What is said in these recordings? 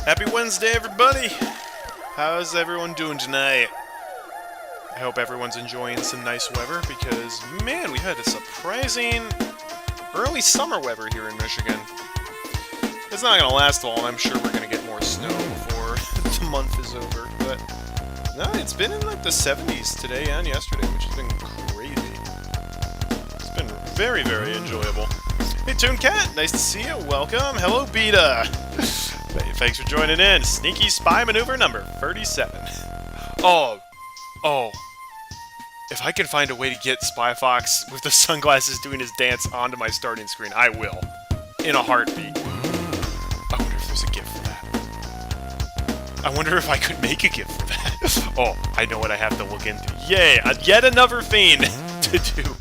Happy Wednesday, everybody! How's everyone doing tonight? I hope everyone's enjoying some nice weather because, man, we had a surprising early summer weather here in Michigan. It's not going to last long. I'm sure we're going to get more snow before the month is over, but no, it's been in like the 70s today and yesterday, which has been crazy. It's been very, very enjoyable. Hey, Toon Cat, nice to see you. Welcome. Hello, Beta. Thanks for joining in. Sneaky Spy Maneuver number 37. Oh. If I can find a way to get Spy Fox with the sunglasses doing his dance onto my starting screen, I will. In a heartbeat. I wonder if there's a gift for that. I wonder if I could make a gift for that. Oh, I know what I have to look into. Yay! Yet another thing to do.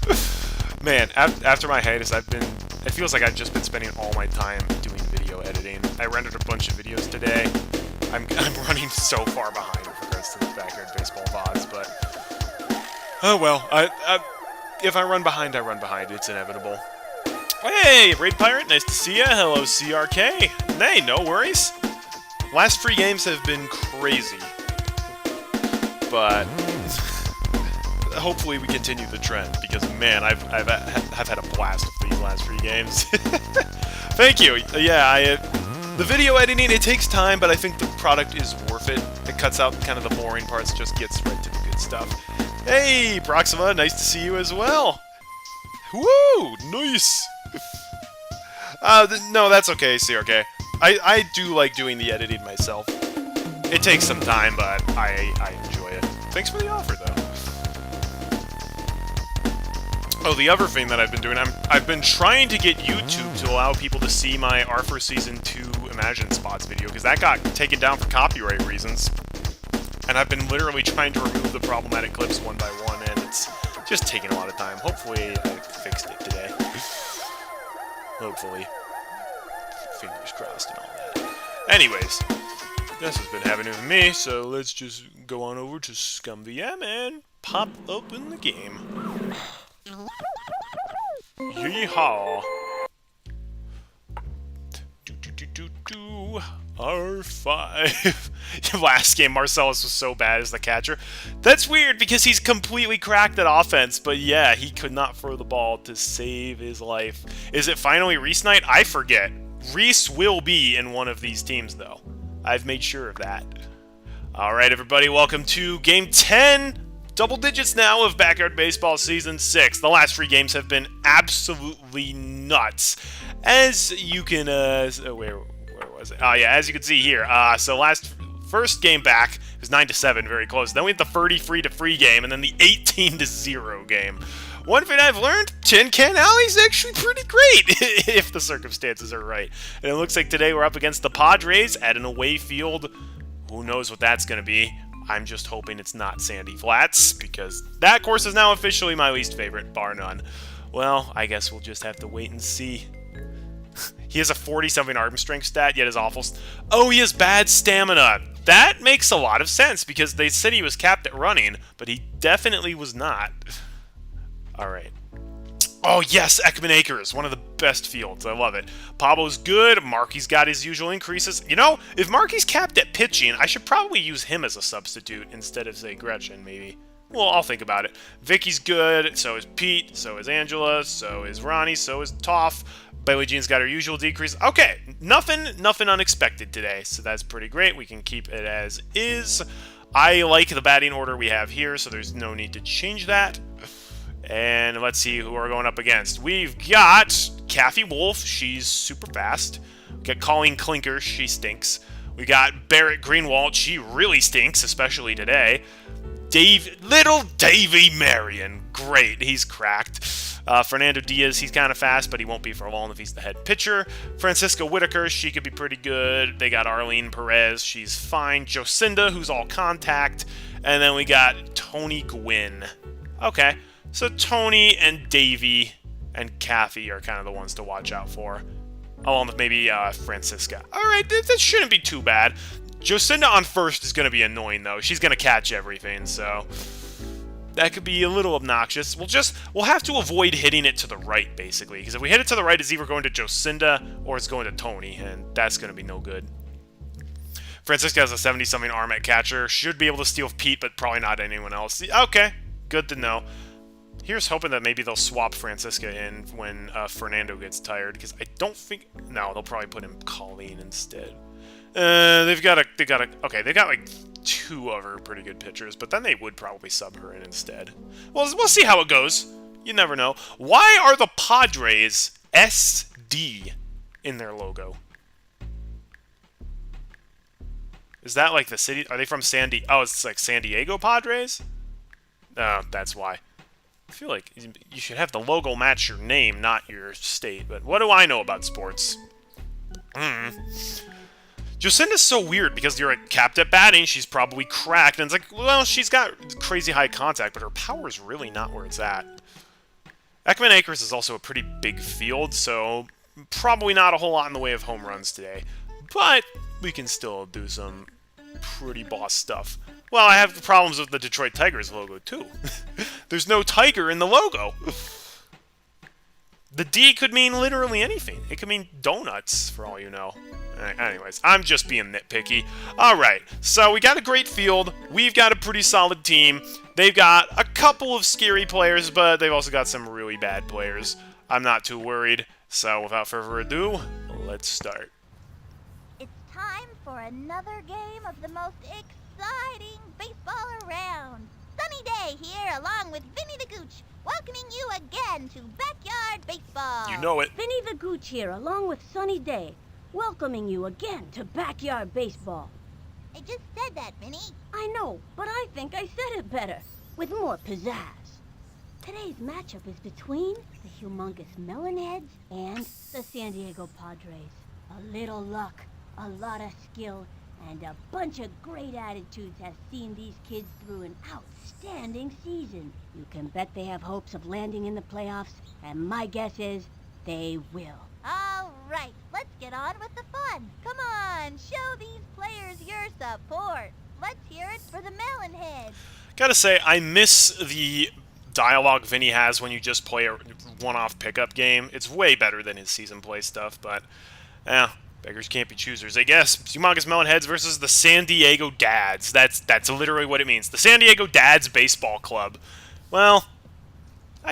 Man, after my hiatus, it feels like I've just been spending all my time doing video editing. I rendered a bunch of videos today. I'm running so far behind with regards to the backyard baseball VODs, but oh well. If I run behind, I run behind. It's inevitable. Hey, Raid Pirate, nice to see ya. Hello, CRK. Nay, no worries. Last 3 games have been crazy, but hopefully we continue the trend, because man, I've had a blast with these last 3 games. Thank you. Yeah, the video editing, it takes time, but I think the product is worth it. It cuts out kind of the boring parts, just gets right to the good stuff. Hey, Proxima, nice to see you as well. Woo, nice. No, that's okay, CRK. I do like doing the editing myself. It takes some time, but I enjoy it. Thanks for the offer, though. Oh, the other thing that I've been doing, I've been trying to get YouTube to allow people to see my Arthur Season 2 Imagine Spots video, because that got taken down for copyright reasons. And I've been literally trying to remove the problematic clips one by one, and it's just taking a lot of time. Hopefully I fixed it today. Hopefully. Fingers crossed and all that. Anyways, this has been happening with me, so let's just go on over to ScumVM and pop open the game. Yeehaw! R5. Last game, Marcellus was so bad as the catcher. That's weird because he's completely cracked at offense, but yeah, he could not throw the ball to save his life. Is it finally Reese night? I forget. Reese will be in one of these teams, though. I've made sure of that. Alright, everybody, welcome to Game 10. Double digits now of Backyard Baseball Season 6. The last 3 games have been absolutely nuts. As you can, where was it? Oh, yeah, as you can see here. So first game back was 9-7, very close. Then we had the 33-3 game, and then the 18-0 game. One thing I've learned, Tin Can Alley's actually pretty great, if the circumstances are right. And it looks like today we're up against the Padres at an away field. Who knows what that's going to be. I'm just hoping it's not Sandy Flats, because that course is now officially my least favorite, bar none. Well, I guess we'll just have to wait and see. He has a 40-something arm strength stat, yet is awful. Oh, he has bad stamina. That makes a lot of sense, because they said he was capped at running, but he definitely was not. Alright. Oh, yes, Ekman Acres, one of the best fields. I love it. Pablo's good. Marky's got his usual increases. You know, if Marky's capped at pitching, I should probably use him as a substitute instead of, say, Gretchen, maybe. Well, I'll think about it. Vicky's good. So is Pete. So is Angela. So is Ronnie. So is Toph. Billie Jean's got her usual decrease. Okay, nothing unexpected today, so that's pretty great. We can keep it as is. I like the batting order we have here, so there's no need to change that. And let's see who we're going up against. We've got Kathy Wolf. She's super fast. We got Colleen Clinker. She stinks. We got Barrett Greenwald. She really stinks, especially today. Little Davey Marion. Great. He's cracked. Fernando Diaz, he's kind of fast, but he won't be for long if he's the head pitcher. Francisca Whitaker, she could be pretty good. They got Arlene Perez, she's fine. Jocinda, who's all contact. And then we got Tony Gwynn. Okay, so Tony and Davey and Kathy are kind of the ones to watch out for. Along with maybe Francisca. Alright, that shouldn't be too bad. Jocinda on first is going to be annoying, though. She's going to catch everything, so that could be a little obnoxious. We'll have to avoid hitting it to the right, basically. Because if we hit it to the right, it's either going to Jocinda or it's going to Tony, and that's going to be no good. Francisco has a 70-something arm at catcher. Should be able to steal Pete, but probably not anyone else. Okay, good to know. Here's hoping that maybe they'll swap Francisco in when Fernando gets tired, because I don't think... No, they'll probably put him Colleen instead. They've got like 2 other pretty good pitchers, but then they would probably sub her in instead. Well, we'll see how it goes. You never know. Why are the Padres SD in their logo? Is that like the city? Are they from Oh, it's like San Diego Padres? Oh, that's why. I feel like you should have the logo match your name, not your state. But what do I know about sports? Jacinda's so weird because you're capped at batting. She's probably cracked. And it's like, well, she's got crazy high contact, but her power's really not where it's at. Ekman Acres is also a pretty big field, so probably not a whole lot in the way of home runs today. But we can still do some pretty boss stuff. Well, I have problems with the Detroit Tigers logo, too. There's no tiger in the logo. The D could mean literally anything. It could mean donuts, for all you know. Anyways, I'm just being nitpicky. Alright, so we got a great field. We've got a pretty solid team. They've got a couple of scary players, but they've also got some really bad players. I'm not too worried. So, without further ado, let's start. It's time for another game of the most exciting baseball around. Sunny Day here, along with Vinny the Gooch, welcoming you again to Backyard Baseball. You know it. Vinny the Gooch here, along with Sunny Day, welcoming you again to Backyard Baseball. I just said that, Vinny. I know, but I think I said it better, with more pizzazz. Today's matchup is between the humongous Melonheads and the San Diego Padres. A little luck, a lot of skill, and a bunch of great attitudes has seen these kids through an outstanding season. You can bet they have hopes of landing in the playoffs, and my guess is they will. All right, let's get on with the fun. Come on, show these players your support. Let's hear it for the Melonheads. Gotta say, I miss the dialogue Vinny has when you just play a one-off pickup game. It's way better than his season play stuff, but beggars can't be choosers, I guess. Humongous Melonheads versus the San Diego Dads. That's literally what it means. The San Diego Dads Baseball Club. Well,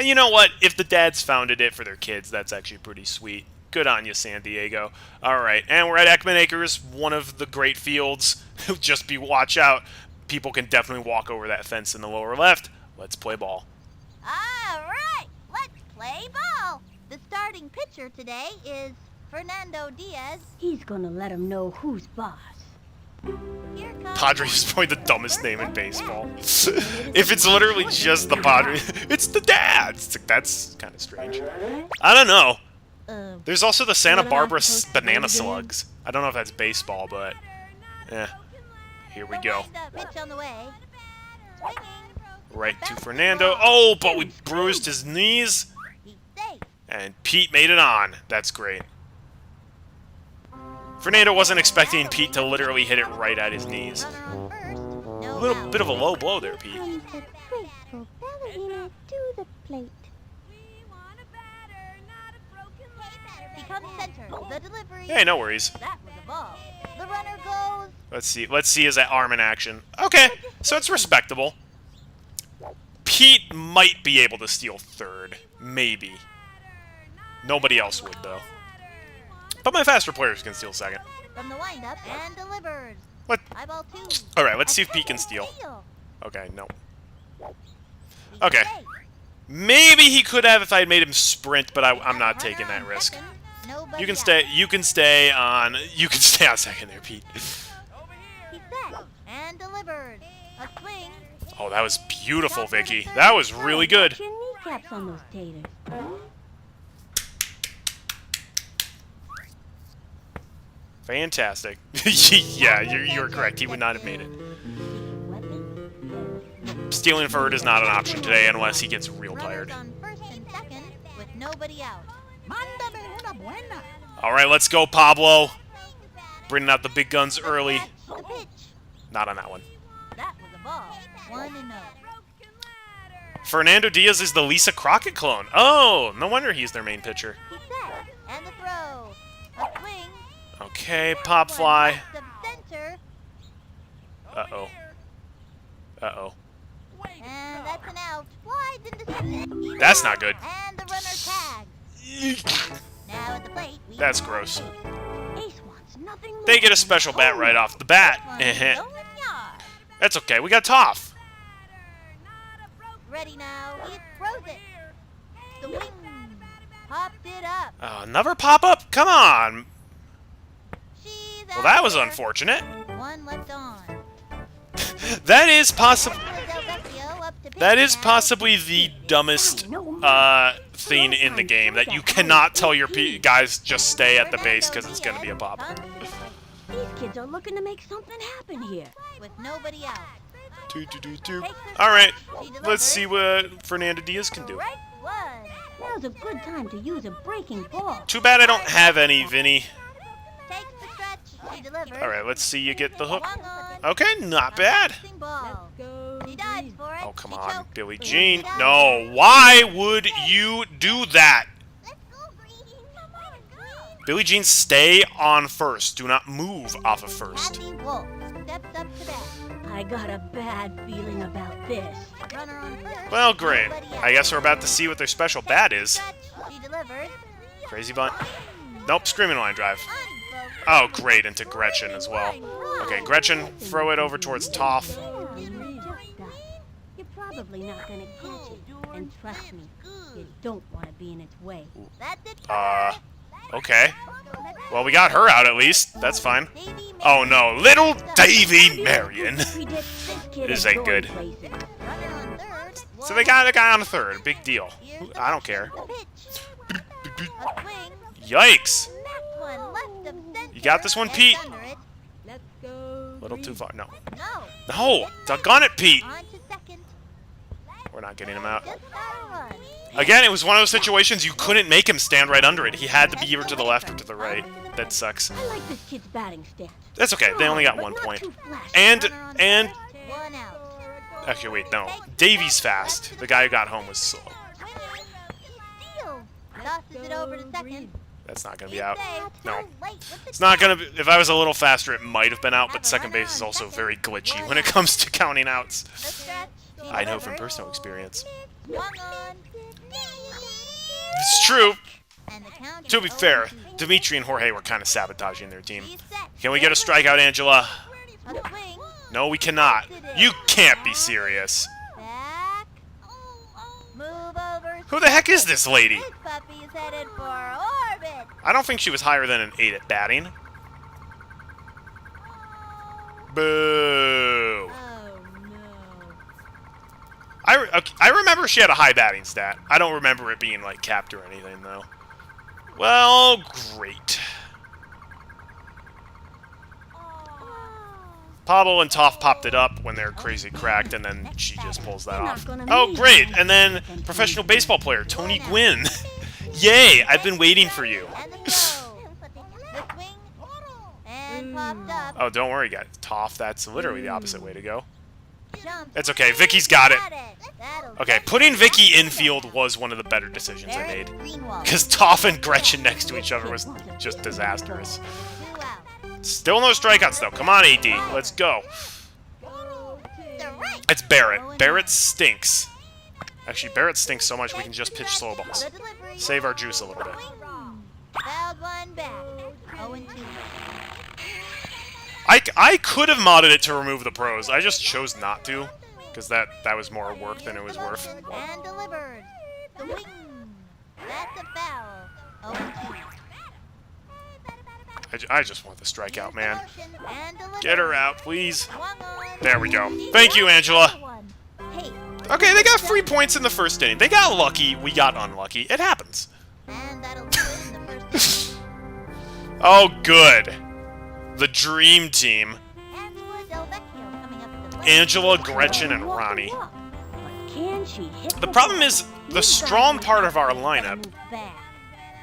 you know what? If the dads founded it for their kids, that's actually pretty sweet. Good on you, San Diego. All right, and we're at Ekman Acres, one of the great fields. Just watch out. People can definitely walk over that fence in the lower left. Let's play ball. All right, let's play ball. The starting pitcher today is Fernando Diaz. He's gonna let him know who's boss. Here comes Padres is probably the dumbest name in baseball. If it's literally just the Padres, it's the Dads. It's like, that's kind of strange. I don't know. There's also the Santa Barbara Banana Slugs. I don't know if that's baseball, but here we go. Pitch on the way. Swinging. Right to Fernando. Oh, but we bruised his knees. He's safe. And Pete made it on. That's great. Fernando wasn't expecting Pete to literally hit it right at his knees. Runner on first. No A little out. bit of a low blow there, Pete. Comes a graceful ballerina to the plate. He comes center. The delivery. Hey, no worries. That was a ball. The runner goes. Let's see. Let's see his arm in action. Okay, so it's respectable. Pete might be able to steal third. Maybe. Nobody else would, though. But my faster players can steal second. From the windup and delivers. What? High ball 2. All right, let's see if Pete can steal. Okay, no. Okay. Maybe he could have if I had made him sprint, but I'm not taking that risk. You can stay. You can stay on. You can stay on second there, Pete. He's set and delivered. A swing. Oh, that was beautiful, Vicky. That was really good. Watch your kneecaps on those taters. Fantastic. Yeah, you're correct. He would not have made it. Stealing third is not an option today unless he gets real tired. Runners on first and second with nobody out. Mándame una buena. All right, let's go, Pablo. Bringing out the big guns early. The pitch. Not on that one. That was a ball. 1-0. Fernando Diaz is the Lisa Crockett clone. Oh, no wonder he's their main pitcher. He's set and the throw. A swing. Okay, pop fly. Left of center. Uh-oh. Uh-oh. And that's an out. Slides into second. That's not good. And the runner tags. Now at the plate. That's gross. Ace wants nothing more. They get a special bat right off the bat. Eh-heh. That's okay. We got Toph. Ready now. He throws it. Swing. Popped it up. Another pop-up? Come on. She's Well, out that was there. unfortunate. One left on. That is possible. Delvecchio up to pitch That is now. possibly the dumbest thing in the game, that you cannot tell your guys just stay at the base because it's going to be a pop. These kids are looking to make something happen here. With nobody out. All right, let's see what Fernando Diaz can do. Right one. Now's a good time to use a breaking ball. Too bad I don't have any, Vinny. Takes the stretch. She delivers. All right, let's see you get the hook. Swung on. Okay, not bad. Bouncing ball. She dives for it. Oh, come She on, choked. Billie Jean. No, why would you do that? Let's go, Green. Come on, Green. Billie Jean, stay on first. Do not move off of first. Happy Wolf steps up to bat. I got a bad feeling about this. Runner on first. Well, great. Nobody out. I guess we're about to see what their special bat is. Stretch. She delivers. Crazy bunt. Nope, screaming line drive. Unbelievable. Oh, great, into Gretchen as well. Okay, Gretchen, throw it over towards Toph. You're probably not gonna catch it. And trust me, you don't want to be in its way. That's it for her. Okay. Well, we got her out at least. That's fine. Davey Oh no, little Davy Marion. Predict this kid This is ain't going good. places. Runner on third. So they got a guy on a third. Big deal. I don't care. The pitch. A swing. Yikes. Smacked one left of center. You got this one, It's Pete? under it. Let's go. Little too far. No. No. No! Doggone it, Pete! On to second. We're not getting him out. Just got a run. Again, it was one of those situations you couldn't make him stand right under it. He had to be either to the left or to the right. That sucks. I like this kid's batting stance. That's okay. They only got But 1 not point. too flashy. And, Runner on and... third. One out. Actually, wait, no. Davy's fast. The guy who got home was slow. Swinging. He steals. Tosses it over to second. That's not going to He's be out. saved. No. Too late with the It's not catch. going to be... If I was a little faster, it might have been out, but second base is also very glitchy when it comes to counting outs. The stretch. She I know from delivers. personal experience. Swung on. It's true. And the count To is be fair, 0-2. Dimitri and Jorge were kind of sabotaging their team. She's set. Can we get a strikeout, Angela? A swing. No, we cannot. You can't be serious. Back. Move over. Who the heck is this lady? This puppy is headed for orbit. I don't think she was higher than an 8 at batting. Boo. Oh no. I remember she had a high batting stat. I don't remember it being, like, capped or anything, though. Well, great. Pablo and Toph popped it up when they're crazy cracked, and then she just pulls that off. Oh, great! And then professional baseball player, Tony Gwynn. Yay! I've been waiting for you. And the throw. The swing. And popped up. Oh, don't worry, guys. Toph, that's literally the opposite way to go. Jumps. It's okay. Vicky's got it. That'll Okay, get putting it. Vicky infield was one of the better decisions I Barrett made. Greenwald. Because Toph and Gretchen next to each other was just disastrous. 2 out. Still no strikeouts, though. Come on, AD. Let's go. The right. It's Barrett. Barrett stinks. Actually, Barrett stinks so much we can just pitch slow balls. The delivery. Save our juice a little bit. Fouled one back. 0-2. I could have modded it to remove the pros. I just chose not to. Because that was more work than it was worth. And delivered. The wing. That's a foul. 0-2. I just want the strikeout, man. Motion and delivered. Get her out, please. Swung on. There we go. Thank you, Angela. Hey, Okay, they got 3 points in the first inning. They got lucky. We got unlucky. It happens. and that'll do it in the first inning. Oh, good. The dream team. Angela Delvecchio coming up to the plate. Angela, Gretchen, and Ronnie. But can she hit The problem is, the strong part of our lineup Move back.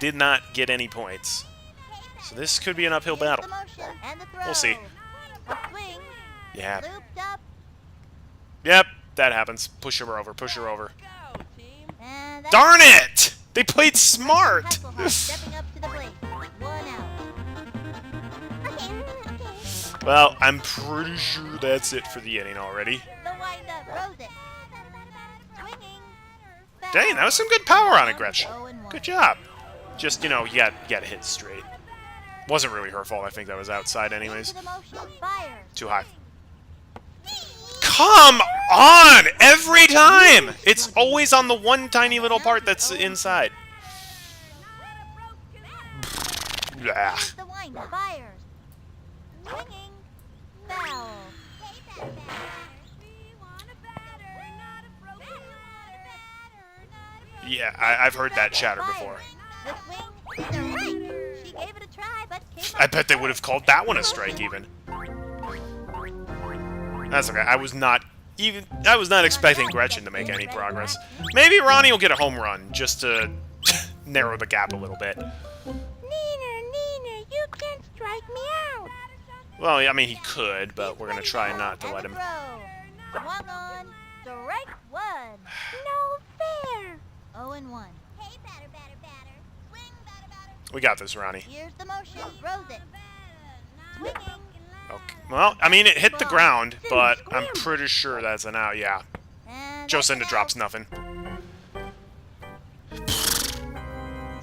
did not get any points. So this could be an uphill battle. The motion and the throw. We'll see. A swing. Yeah. Looped up. Yep, that happens. Push her over, push her over. And that's Darn it! They played smart! Hasselhoff stepping up to the plate. 1 out. Well, I'm pretty sure that's it for the inning already. The windup rose it. Swinging. Dang, that was some good power on it, Gretchen. 0-1. Good job. Just, you know, you gotta hit straight. Wasn't really her fault. I think that was outside anyways. Into the motion. Fires. Too high. Come on! Every time! It's always on the one tiny little part that's inside. Blah. Here's the windup. Fires. Swinging. Foul. Yeah, I've heard that chatter before. The swing is a right. She gave it a try, but came I up bet they would have called that one a strike even. That's okay. I was not expecting Gretchen to make any progress. Maybe Ronnie will get a home run just to narrow the gap a little bit. Neener, you can't strike me out. Well, I mean, he could, but we're gonna try not to let him. Swung on. Strike one. No fair. 0-1. We got this, Ronnie. Here's the motion. Rose it. Swinging. Okay. Well, I mean, it hit the ground, but I'm pretty sure that's an out. Yeah. And Jocinda drops nothing.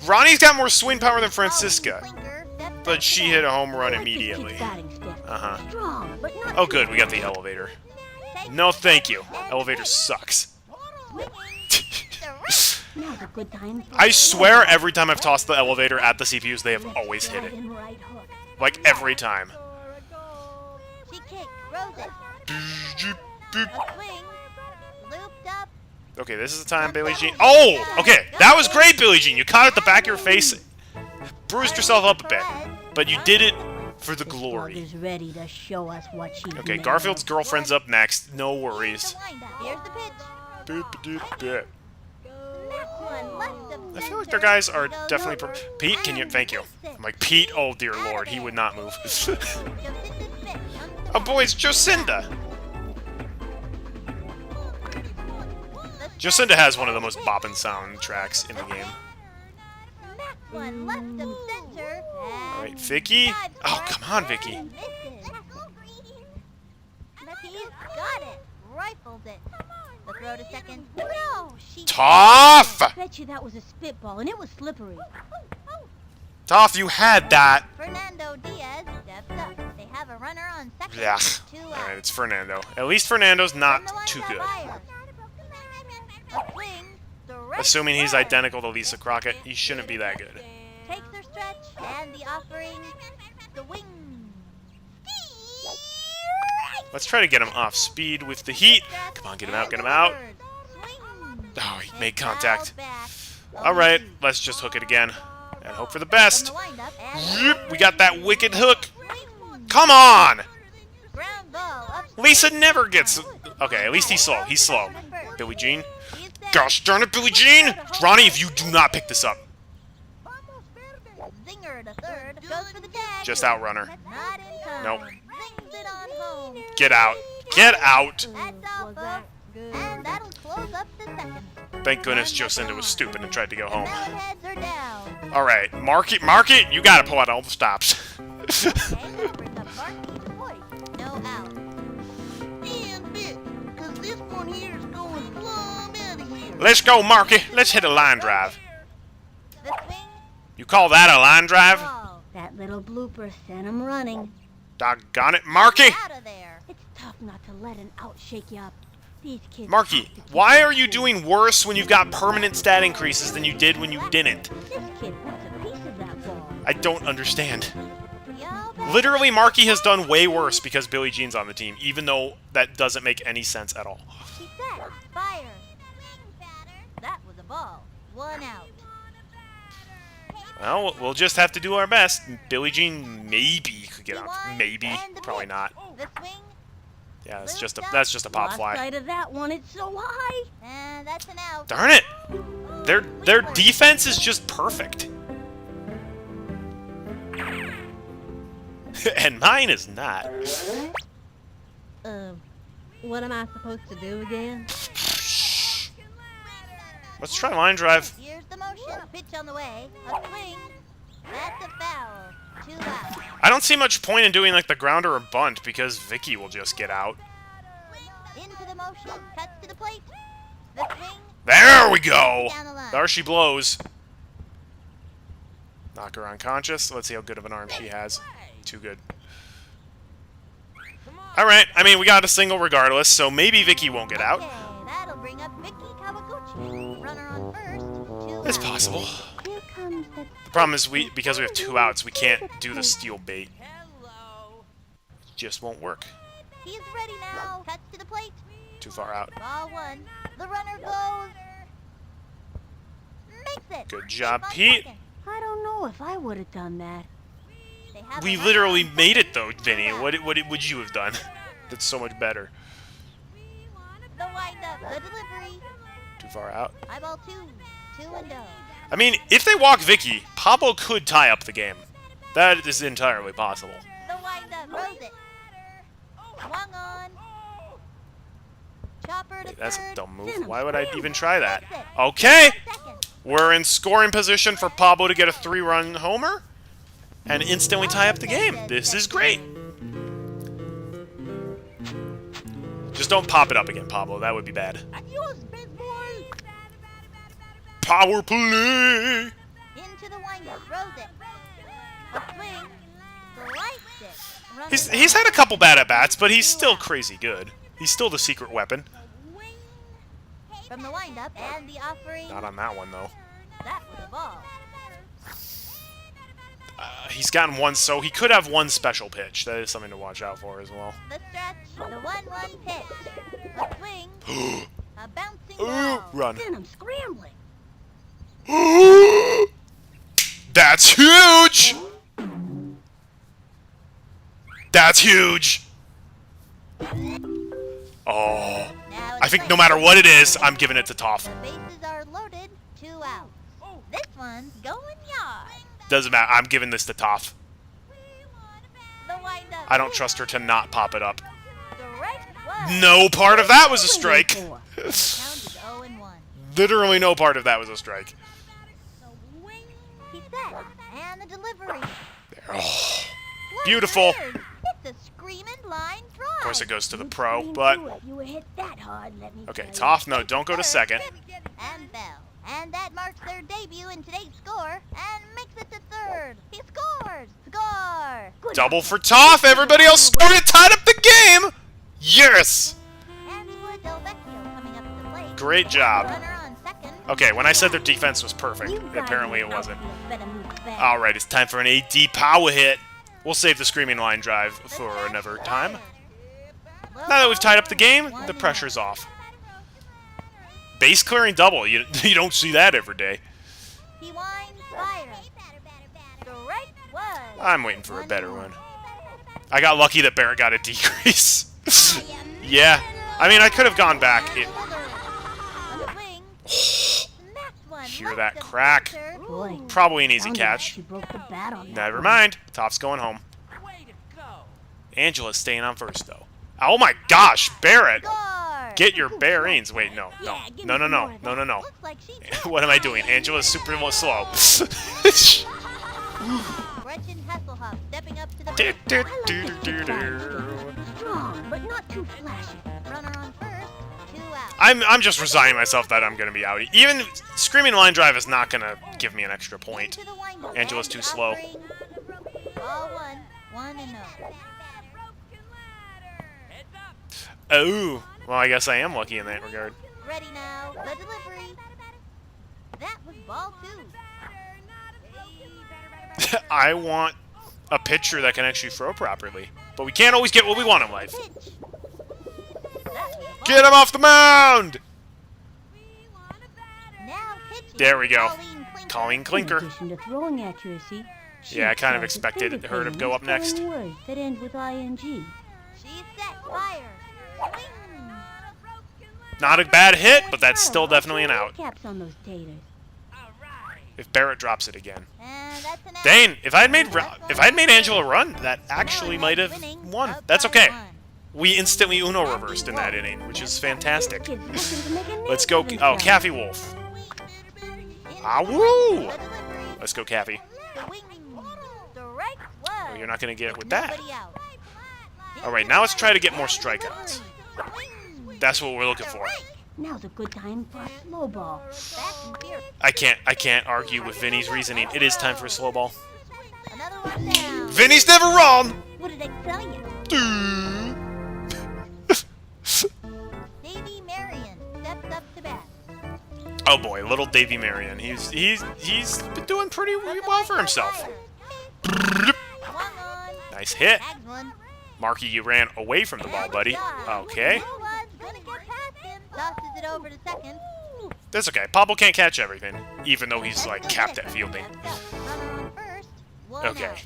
Ronnie's got more swing power than Francisca, but she hit a home run immediately. Uh-huh. Strong, but not Oh, good. We got the elevator. No, thank you. Elevator sucks. Now's a good time. I swear every time I've tossed the elevator at the CPUs, they have always hit it. Right hook. Like, every time. She kicked. Rose it. A swing. Looped up. Okay, this is the time, Billie Jean. Oh! Okay, that was great, Billie Jean. You caught it at the back of your face, bruised yourself up a bit, but you did it for the This dog glory. is ready to show us what she's Okay, made Garfield's of. girlfriend's up next. No Here's worries. the windup. Here's the pitch. Boop, doop, boop. That one left of I feel like center. their guys are Goes definitely... over Pete, can you... and Thank you. missed it. I'm like, Pete, oh dear lord, he would not move. Jocinda's pitch comes to Oh boy, it's Jocinda. Jocinda has one of the most boppin' soundtracks in the game. that one left of center. Alright, Vicky. Oh, come on, Vicky. He's got it. Rifled it. The throw to second. No, she. Tough! Bet you that was a spitball, and it was slippery. Tough, you had that. Fernando Diaz steps up. They have a runner on second. Yeah. 2 out. Alright, it's Fernando. At least Fernando's not From the too windup, good. fires. A swing, direct Assuming he's side. identical to Lisa Crockett, he shouldn't be that good. Takes her stretch and the offering. The wing. Let's try to get him off speed with the heat. Come on, get him out, get him out. Swing. Oh, he made contact. Back. Alright, let's just hook it again. And hope for the best. From the windup and Yep, we got that wicked hook. swing. Come on! Ground ball up. Lisa never gets... Okay, at least he's slow. He's slow. Billie Jean. He's there. Gosh darn it, Billie Jean! Ronnie, if you do not pick this up. Zinger to third. Goes for the tag. Just outrun her. Not in time. Nope. Zings it on home. Get out. Get out! That's off of. And that'll close up the second. Thank goodness Jocinda was stupid and tried to go The home. Melonheads are down. Alright, mark it, you gotta pull out all the stops. Okay, that brings up Marky to point. No out. And bit, cause this one here is going plumb out of here. Let's go, Marky. Let's hit a line drive. The swing, You call that a line drive? ball. That little blooper sent him running. Doggone it, Marky! Out of there. It's tough not to let an out shake you up. These kids Marky, have to keep why their are you cool. doing worse when you've got permanent stat increases than you did when you didn't? This kid wants a piece of that ball. I don't understand. Yo, back. Literally, Marky has done way worse because Billie Jean's on the team, even though that doesn't make any sense at all. She set. Fires. That was a ball. 1 out. Well, we'll just have to do our best. Billie Jean maybe could get out. Maybe. Probably not. The swing, Yeah, that's just a pop Lost fly. sight of that one. It's so high. and that's an out. Darn it! Their defense is just perfect. And mine is not. What am I supposed to do again? Let's try line drive. Here's the motion. Pitch on the way. A swing. That's a foul. 2 out. I don't don't see much point in doing like the grounder or bunt because Vicky will just get out. Into the motion. Cuts to the plate. The swing. There we go! Down the line. There she blows. Knock her unconscious. Let's see how good of an arm she has. Too good. Alright, I mean, we got a single regardless, so maybe Vicky won't get out. Okay, that'll bring up Vicky Kawaguchi. Runner on first. Two It's outs. possible. Here comes The problem is because we have 2 outs, we can't do the steal bait. Just won't work. He's ready now. Cuts to the plate. Too far out. Ball one. The runner goes. Makes it. Good job, Safe on Pete. second. I don't know if I would have done that. They have We a runner literally on made it second. though, Vinny. What would you have done? That's so much better. The windup. The delivery. Too far out. High ball two. 2-0. I mean, if they walk Vicky, Pablo could tie up the game. That is entirely possible. The windup. Throws it. Swung on. Chopper to Wait, that's a third. dumb move. Venom, Why would I scram. even try that? Makes it. Okay! Second. We're in scoring position for Pablo to get a 3-run homer and instantly tie up the game. This is great. Just don't pop it up again, Pablo. That would be bad. Adios, baseball. Power play! Into the windup. Throws it. A swing. Sliced it. Runner He's had a couple bad at-bats, but he's still crazy good. He's still the secret weapon. from the windup and the offering. Not on that one, though. That was a ball. He's gotten one, so he could have one special pitch. That is something to watch out for as well. The stretch. The 1-1 pitch. A swing. A bouncing Ooh, ball. run. Venom scrambling. That's huge! That's huge! Oh. Now I think no matter what it is, I'm giving it to Toph. The bases are loaded. 2 outs. This one's going yard. Doesn't matter. I'm giving this to Toph. The windup. I don't trust her to not pop it up. Strike one. No part of that was a strike. Count is 0-1. Literally no part of that was a strike. He's set. And the delivery. Oh. What Beautiful. bird? It's a screaming line drive. Of course it goes to the You pro, screamed but... through it. You were hit that hard, let me Okay, tell you. Toph, no, don't go to second. And Bell. And that marks their debut in today's score and makes it to third. He scores. Score. Good Double job. for Toph. Everybody else scored it, tied up the game. Yes. Angela Del Vecchio coming up to the plate. Great job. Runner on second. Okay, when I said their defense was perfect, You guys apparently it out wasn't. here better move back. All right, it's time for an AD power hit. We'll save the screaming line drive for another time. Now that we've tied up the game, the pressure's off. Base clearing double. You don't see that every day. He winds fire. Strike one. I'm waiting for a better one. I got lucky that Barrett got a decrease. Yeah. I mean, I could have gone back. Hear that crack. Boy, Probably an easy sounded like catch. She broke the bat on that Never one. mind. Toph's going home. Angela's staying on first, though. Oh my gosh, Barrett! Get your bearings. Wait, no. Looks like she What am I doing? Angela's super slow. Gretchen Hasselhoff stepping up to the Do, plate. do, I like do, to do, see do. fast. Strong, but not too flashy. Runner on first. 2 outs. I'm just resigning myself that I'm gonna be out. Even screaming line drive is not gonna give me an extra point. Into the windup Angela's and too the slow. offering. Ball one. 1-0. Oh, well, I guess I am lucky in that regard. Ready now. The delivery. That was ball 2. I want a pitcher that can actually throw properly, but we can't always get what we want in life. Pitch. That was ball. Get him off the mound! Now pitching. There we go. Colleen Clinker. Colleen In Clinker. addition to throwing accuracy, she Yeah, I kind of excels at expected favorite her to thing go is up next. spelling words that end with ing. She's set. Fire. Swing. Not a bad hit, but that's still definitely an out. Caps on those taters. If Barrett drops it again. And that's an out. Dane, if I had made Angela run, that actually might have won. That's okay. We instantly Uno reversed in that inning, which is fantastic. Kid's looking to make a name Let's go. for Oh, themselves. Caffey Wolf. Ah, woo! Let's go, Caffey. Strike one. you're not going to get with that. Nobody out. All right, now let's try to get more strikeouts. Swing. That's what we're looking for. Now's a good time for a slow ball. Fast and fierce. I can't argue with Vinny's reasoning. It is time for a slow ball. Another one down. Vinny's never wrong. What did I tell you? Davy Marion steps up to bat. Oh boy, little Davy Marion. He's been doing pretty well for himself. Swung on. Nice hit. Tags one. Marky, you ran away from the ball, buddy. Okay. Little one's gonna get past him. Tosses it over to second. That's okay. Pablo can't catch everything, even though he's like capped at fielding. Runner on first. One Okay. out.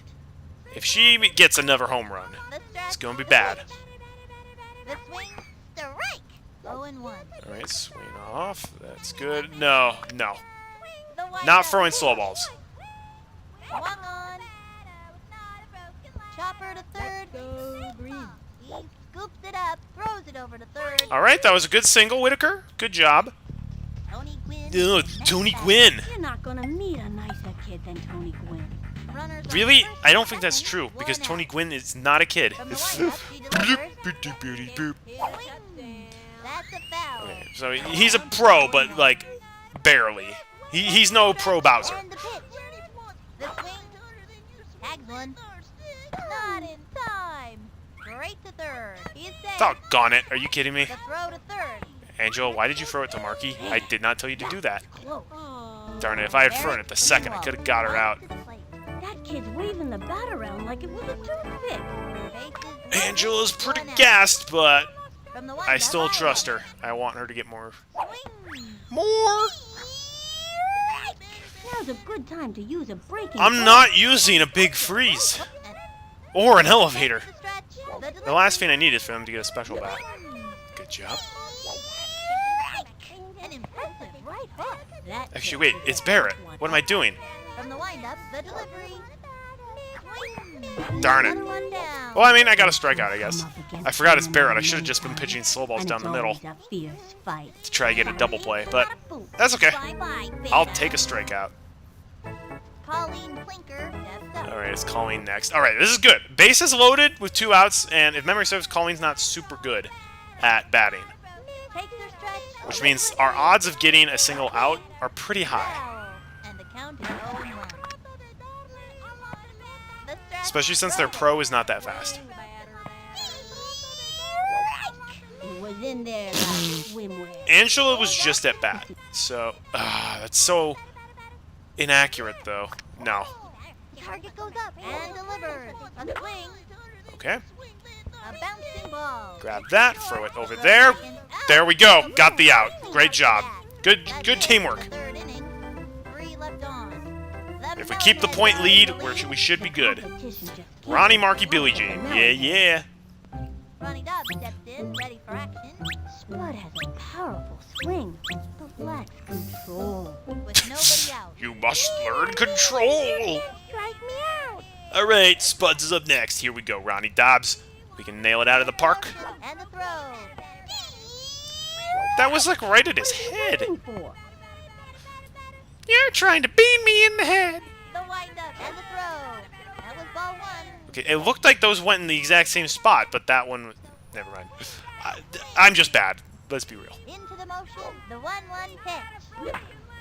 If she gets another home run, The stretch, it's gonna be bad. The swing, strike. 0-1. All right, swing off. That's good. No. The wind Not up. throwing slow balls. Swung on. Chopper to third. He scoops it up, throws it over to third. All right, that was a good single, Whitaker. Good job. Tony Gwynn. Ugh, Tony Gwynn. You're not gonna meet a nicer kid than Tony Gwynn. Runners on Really? first I don't and think that's second. true because One Tony out. Gwynn is not a kid. From the windup, he delivers. Boop. Swing. That's a foul. Okay, so he's a pro, but like barely. He's no pro Bowser. And the pitch. The swing. Tags one. Not in time. Straight to third. He's safe. Doggone it! Are you kidding me? The throw to third. Angel, why did you throw it to Marky? I did not tell you to do that. Close. Darn it, if I had thrown it the second, I could have got her out. That kid's waving the bat around like it was a toothpick. Angela's pretty gassed, but From the I windup, still trust her. I want her to get more. Swing. More? Now's a good time to use a breaking I'm ball. not using a big freeze. Or an elevator. The stretch. The last thing I need is for them to get a special bat. Good job. An impressive right hook. That Actually, wait, it's Barrett. What am I doing? From the windup, the delivery. Swing. Darn it. Another one down. Well, I mean, I got a strikeout, I guess. I forgot it's Barrett. I should have just been pitching slow balls And down it's the middle always a fierce fight. to try to get a double play, but that's okay. Bye-bye, I'll Beta. take a strikeout. Colleen Plinker steps up. All right, it's Colleen next. All right, this is good. Bases loaded with 2 outs, and if memory serves, Colleen's not super good at batting, Takes her stretch. which means our odds of getting a single out are pretty high, Foul. And the count is 0-1. The stretch. especially since their pro is not that fast. It was in there like swimwear. Angela was just at bat, so that's so inaccurate, though. No. Target goes up and delivers. A swing. Okay. A bouncing ball. Grab that, throw it over there. There we go. Got the out. Great job. Good teamwork. Third inning. 3 left on. If we keep the point lead, we should be good. Competition just keeps Ronnie, Marky, Billie Jean. Yeah. Ronnie Dobbs steps in, ready for action. Spud has a powerful swing, but lacks control. With nobody out. You must learn control. Strike me out. All right, Spuds is up next. Here we go, Ronnie Dobbs. We can nail it out of the park. And the throw. That was like right at his head. Looking for. You're trying to bean me in the head. The windup and the throw. That was ball 1. Okay, it looked like those went in the exact same spot, but that one was... Never mind. I'm just bad. Let's be real. Into the motion. The 1-1 pitch.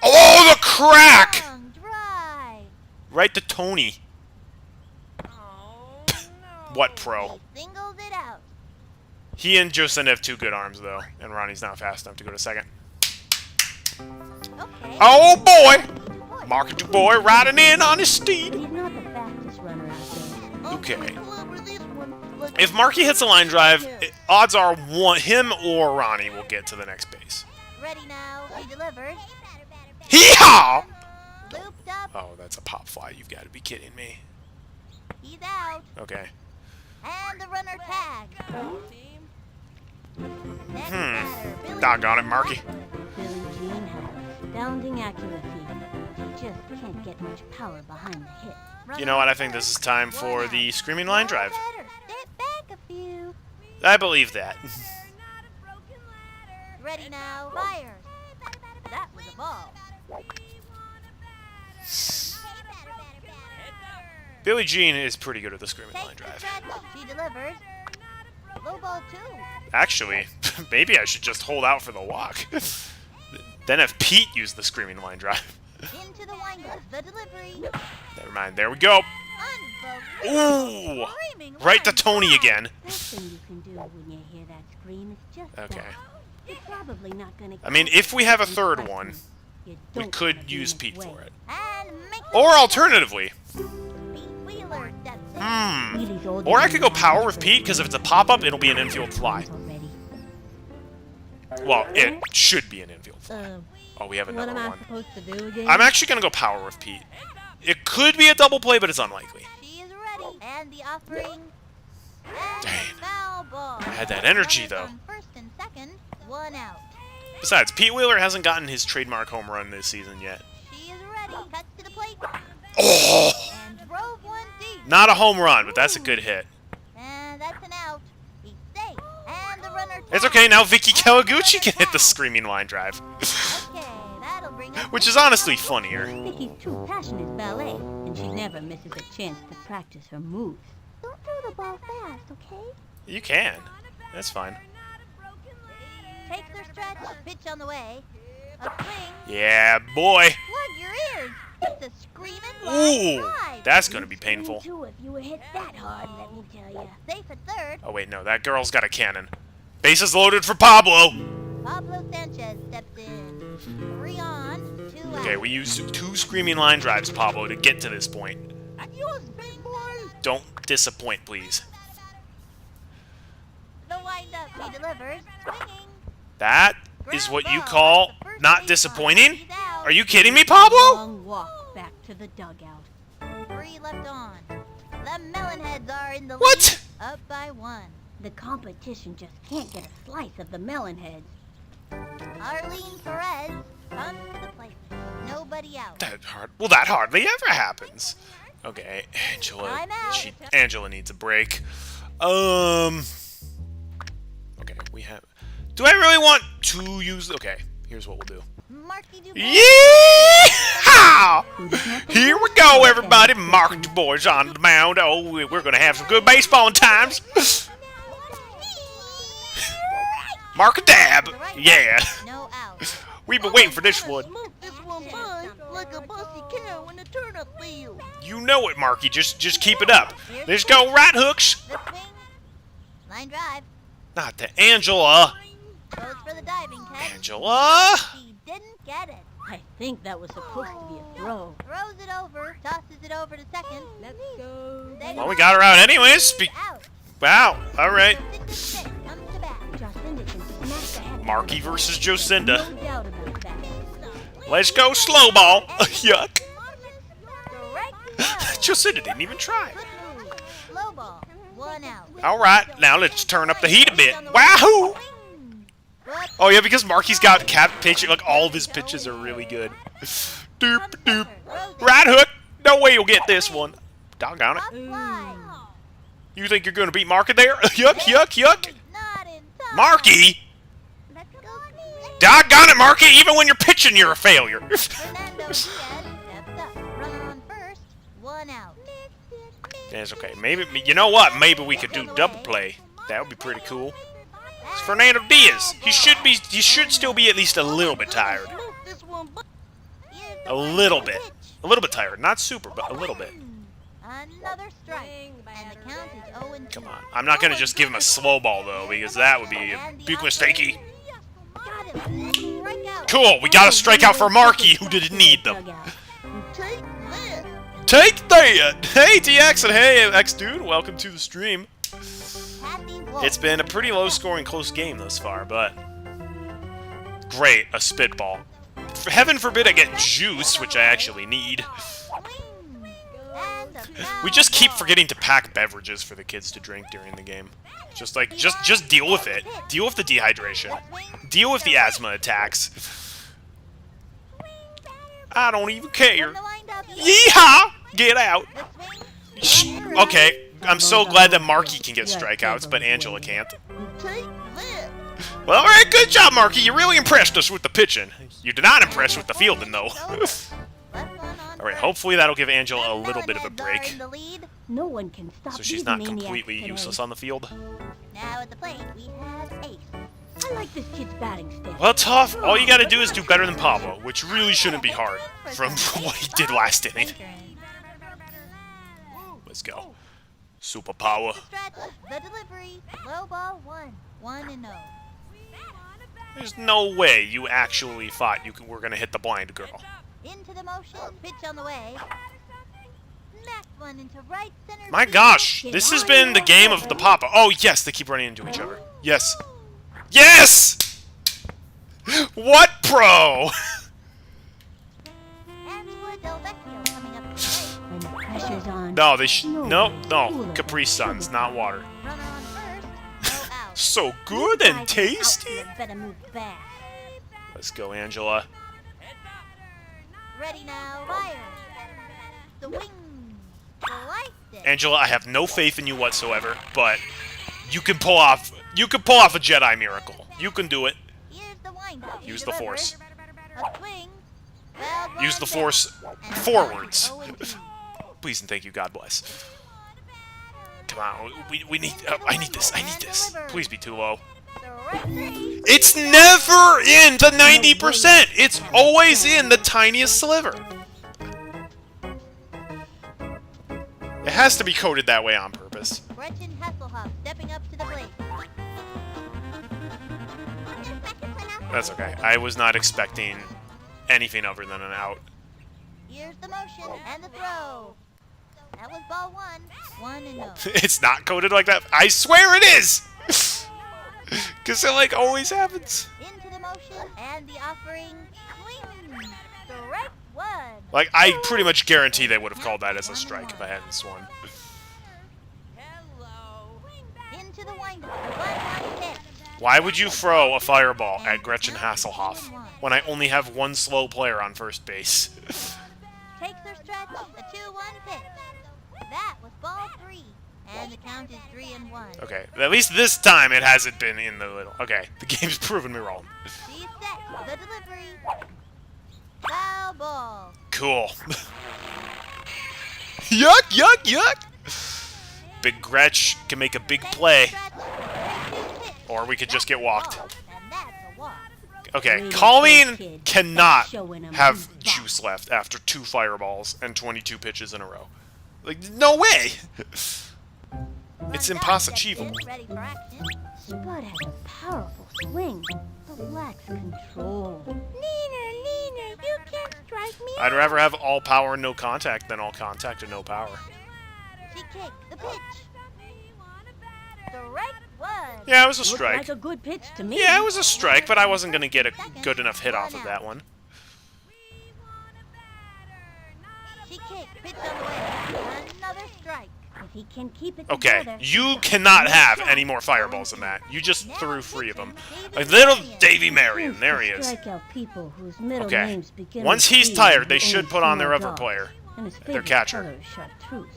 Oh, the crack! Long drive. Right to Tony. What pro? He singles it out. He and Justin have 2 good arms, though, and Ronnie's not fast enough to go to second. Okay. Oh, boy! Marky boy riding in on his steed. He's not the fastest runner out there. Okay. If Marky hits a line drive, odds are him or Ronnie will get to the next base. Ready now. He delivers. Hee-haw! Looped up. Oh, that's a pop fly. You've got to be kidding me. He's out. Okay. And the runner tags. Next Hmm. batter, Billie Doggone it, Jean Marky. Billie Jean has astounding accuracy. She just can't get much power behind the hit. You know what? I think this is time for the screaming line drive. Better step back a few. I believe that. Ready now. Fires. That was a ball. Billie Jean is pretty good at the screaming Take line the drive. stretch. She delivers. Low ball 2. Actually, maybe I should just hold out for the walk. Then have Pete use the screaming line drive. Into the windup. The delivery. Never mind. There we go. Unbelievable. Ooh! Screaming Right to line Tony drive. again. Best thing you can do when you hear that scream is just Okay. that. You're probably not gonna I mean, if we have a third trust one, me. You we don't could wanna be use in Pete his way. for it. And make the Or alternatively, Pete Wheeler steps in. Wheelie's older or I than could go the power average with person. Pete, because if it's a pop-up, it'll be an infield fly. Already. Well, it should be an infield fly. Oh, we have What another am I one. supposed to do again? I'm actually going to go power with Pete. It could be a double play, but it's unlikely. She is ready. And the offering. And Dang. the foul ball. I had that energy, Runners though. on first and second. 1 out. Besides, Pete Wheeler hasn't gotten his trademark home run this season yet. She is ready. Cuts to the plate. Oh! And drove one deep. Not a home run, but that's a good hit. And that's an out. He's safe. And the runner It's tags. okay, now Vicky Kawaguchi can hit the screaming line drive. Okay, that'll bring us Which to is honestly the funnier. Vicky's true passion is ballet, and she never misses a chance to practice her moves. Don't throw the ball fast, okay? You can. That's fine. Takes her stretch. Pitch on the way. A swing. Yeah, boy. Plug your ears. It's a screaming line Ooh, drive. that's gonna be painful. Too, if you were hit that hard, let me tell ya. Safe at third. Oh wait, no, that girl's got a cannon. Bases loaded for Pablo. Pablo Sanchez steps in. 3 on, 2 out. Okay, we used 2 screaming line drives, Pablo, to get to this point. Adios, big boy. Don't disappoint, please. The windup. He delivers. Swinging. That is what you call not disappointing? He's out. Are you kidding me, Pablo? Long walk back to the dugout. 3 left on. The Melonheads are in the What? lead. Up by 1. The competition just can't get a slice of the melon heads. Arlene Perez comes to the plate. Nobody out. That hardly ever happens. Okay, Angela. I'm out. Angela needs a break. Okay, we have. Do I really want to use? Okay, here's what we'll do. Marky Du Yeehaw! Here we go, everybody. Mark Du Bois on the mound. Oh, we're gonna have some good baseball times. Mark a dab. Yeah. No out. We've been waiting for this one. This one mine like a bossy cow in a turnip field. You know it, Marky. Just keep it up. Let's go right hooks. The swing. Line drive. Not to Angela. Goes for the diving catch. Angela. He didn't get it. I think that was supposed to be a throw. Throws it over. Tosses it over to second. Let's go. Well, we got her out anyways. Out. Wow. All right. Cindy Smith comes to bat. Jocinda can smack the heck out Marky of that. versus Jocinda. No doubt about that. Let's go slow ball. Yuck. Strike zone. Jocinda didn't even try. Good move. Low ball. 1 out. All right. Now let's turn up the heat a bit. Wahoo! Good. Oh yeah, because Marky's got cap pitching. Like all of his pitches are really good. Doop doop. Right hook. No way you'll get this one. Doggone it. Up fly. You think you're gonna beat Marky there? Yuck, yuck, yuck. Not in time. Marky! Let's go. Doggone it, Marky! Even when you're pitching, you're a failure. Fernando Diaz steps up. Runner on first. 1 out. That's okay. Maybe, you know what? Maybe we could do double play. That would be pretty cool. It's Fernando Diaz. He should still be at least a little bit tired. A little bit. A little bit tired. Not super, but a little bit. Another strike. And the count is 0-2. Come on. I'm not gonna just give him a slow ball though, because that would be a big mistakey. Got him. Strikeout. Cool. We got a strikeout for Marky, who didn't need them. Dugout. Take this. Take that! Hey, TX, and hey, X-Dude. Welcome to the stream. Happy Wolf. It's been a pretty low-scoring, close game thus far, but great, a spitball. For heaven forbid I get juice, which I actually need. Swing. And a foul We just keep ball. forgetting to pack beverages for the kids to drink during the game. Just like, just deal with it. Deal with the dehydration. Deal with the asthma attacks. I don't even care. From the windup. Yeehaw! Get out. The swing. Okay, I'm so glad that Marky can get strikeouts, but Angela can't. Take this. Well, alright, good job, Marky. You really impressed us with the pitching. You did not impress with the fielding, though. Left one on All right, hopefully that'll give Angela a The little bit of a Melonheads are break, in the lead. No one can stop so she's these not maniacs completely today. useless on the field. Now at the plate, we have Ace. I like this kid's batting stance. Well, tough. All you gotta do is do better than Pablo, which really shouldn't be hard from what he did last inning. Let's go. Superpower. The stretch, the delivery, low ball 1, 1-0. There's no way you actually thought were gonna hit the blind girl. Into the motion, pitch on the way. Smack one into right center. My field. gosh, this has been the game of the Papa. Oh, yes, they keep running into each other. Yes. Yes! What pro? Angela Del Vecchio coming up to the plate. When the pressure's on. No, no. Capri Suns, not water. Runner on first, no out. So good and tasty. Better move fast. Let's go, Angela. Ready now, fire. The wing. Sliced it. Angela, I have no faith in you whatsoever, but you can pull off a Jedi miracle. You can do it. Here's the windup. Use the Force. A swing. Fouled Use the one Force down. And forwards. 0-2. Please and thank you, God bless. Come on, we need. I need this. I need this. Please be too low. Strike three. It's never in the 90%. It's always in the tiniest sliver. It has to be coded that way on purpose. Gretchen Hasselhoff stepping up to the plate. That's okay. I was not expecting anything other than an out. Here's the motion and the throw. That was ball 1, 1-0. It's not coded like that. I swear it is! Because it, like, always happens. Into the motion and the offering. Swing. Strike 1. Like, I pretty much guarantee they would have called that as a strike if I hadn't swung. Into the windup. The 1-1 pitch. Why would you throw a fireball at Gretchen Hasselhoff when I only have one slow player on first base? Takes her stretch. A 2-1 pitch. That was ball 3. And the count is 3-1. Okay, at least this time it hasn't been in the little. Okay, the game's proven me wrong. She's set. The delivery. Foul ball. Cool. Yuck, yuck, yuck! Big Gretch can make a big play. Or we could just get walked. And that's a walk. Okay, Colleen cannot have juice left after 2 fireballs and 22 pitches in a row. Like, no way! It's impossible. Ready for action. Spud has a powerful swing, but lacks control. Neener, you can't strike me. I'd rather have all power and no contact than all contact and no power. She kicked the pitch. Strike 1. Yeah, it was a Looked strike. like a good pitch to me. Yeah, it was a strike, but I wasn't going to get a good enough hit off of that one. She kicked. Pitch on the way. Another strike. If he can keep it Okay, together. you cannot have any more fireballs than that. You just threw 3 of them. A little Davy Marion. There he is. Strike out people whose middle Okay. names begin Once with he's B tired, and they only should put on their small other dogs. player. And his Their favorite catcher. color is chartreuse.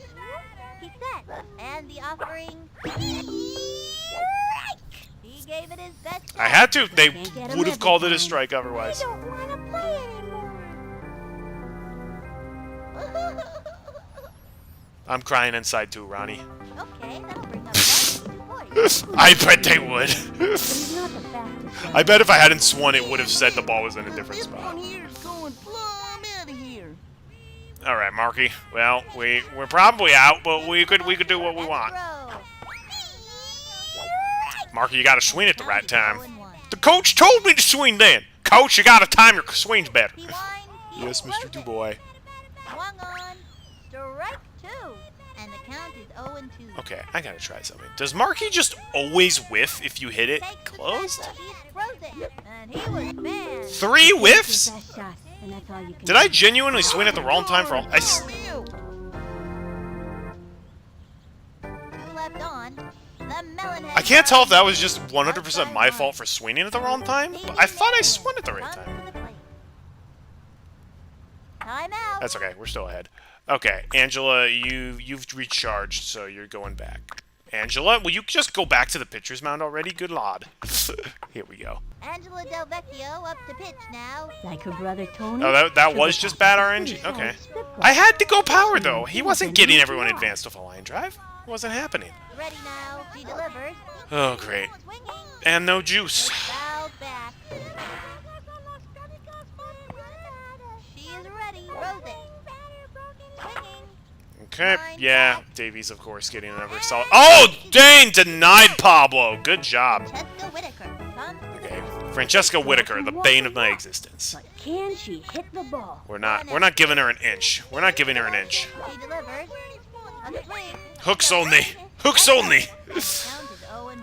He set. And the offering. He gave it his best shot. I had to. They Can't get him would have every called it a time. strike I otherwise. don't want to play anymore. I'm crying inside too, Ronnie. Okay, that'll bring up 1 points. I bet they would. But he's not the fastest. I bet if I hadn't swung, it would have said the ball was in a different This spot. one here's going plumb out of here. All right, Marky. Well, we're probably out, but we could do what we want. Throw. Marky, you got to swing at the right time. 0-1. The coach told me to swing then. Coach, you got to time your swings better. He winds. He Yes, Mr. throws it. Dubois. Swung on. Strike 2. And the count is 0-2. Okay, I gotta try something. Does Marky just always whiff if you hit it Takes the closed? stretch. He throws it. And he was banned. 3 Your whiffs? best shot, and that's all you can Did I do. genuinely swing at the wrong time for all? I s- 2 left on. The Melonheads I can't tell if that was are just 100% my fault for swinging at the wrong time, but I thought I swung at the right time. Time out. That's okay, we're still ahead. Okay, Angela, you've recharged, so you're going back. Angela, will you just go back to the pitcher's mound already? Good lord. Here we go. Angela Del Vecchio up to pitch now. Like her brother Tony. Oh, that was just bad RNG? Okay. I had to go power, though. He wasn't getting everyone advanced with a line drive. It wasn't happening. Ready now. She delivers. Oh, great. Swinging. And no juice. Fouled back. She is ready. Throws it. Swinging. Okay, yeah. Davies, of course, getting another solid. Oh, dang! Denied Pablo. Good job. Francesca Whitaker comes to the Okay, Francesca Whitaker, the bane of my existence. But can she hit the ball? We're not giving her an inch. We're not giving her an inch. She delivers. A swing. Hooks only. Hooks only. Count is 0-1.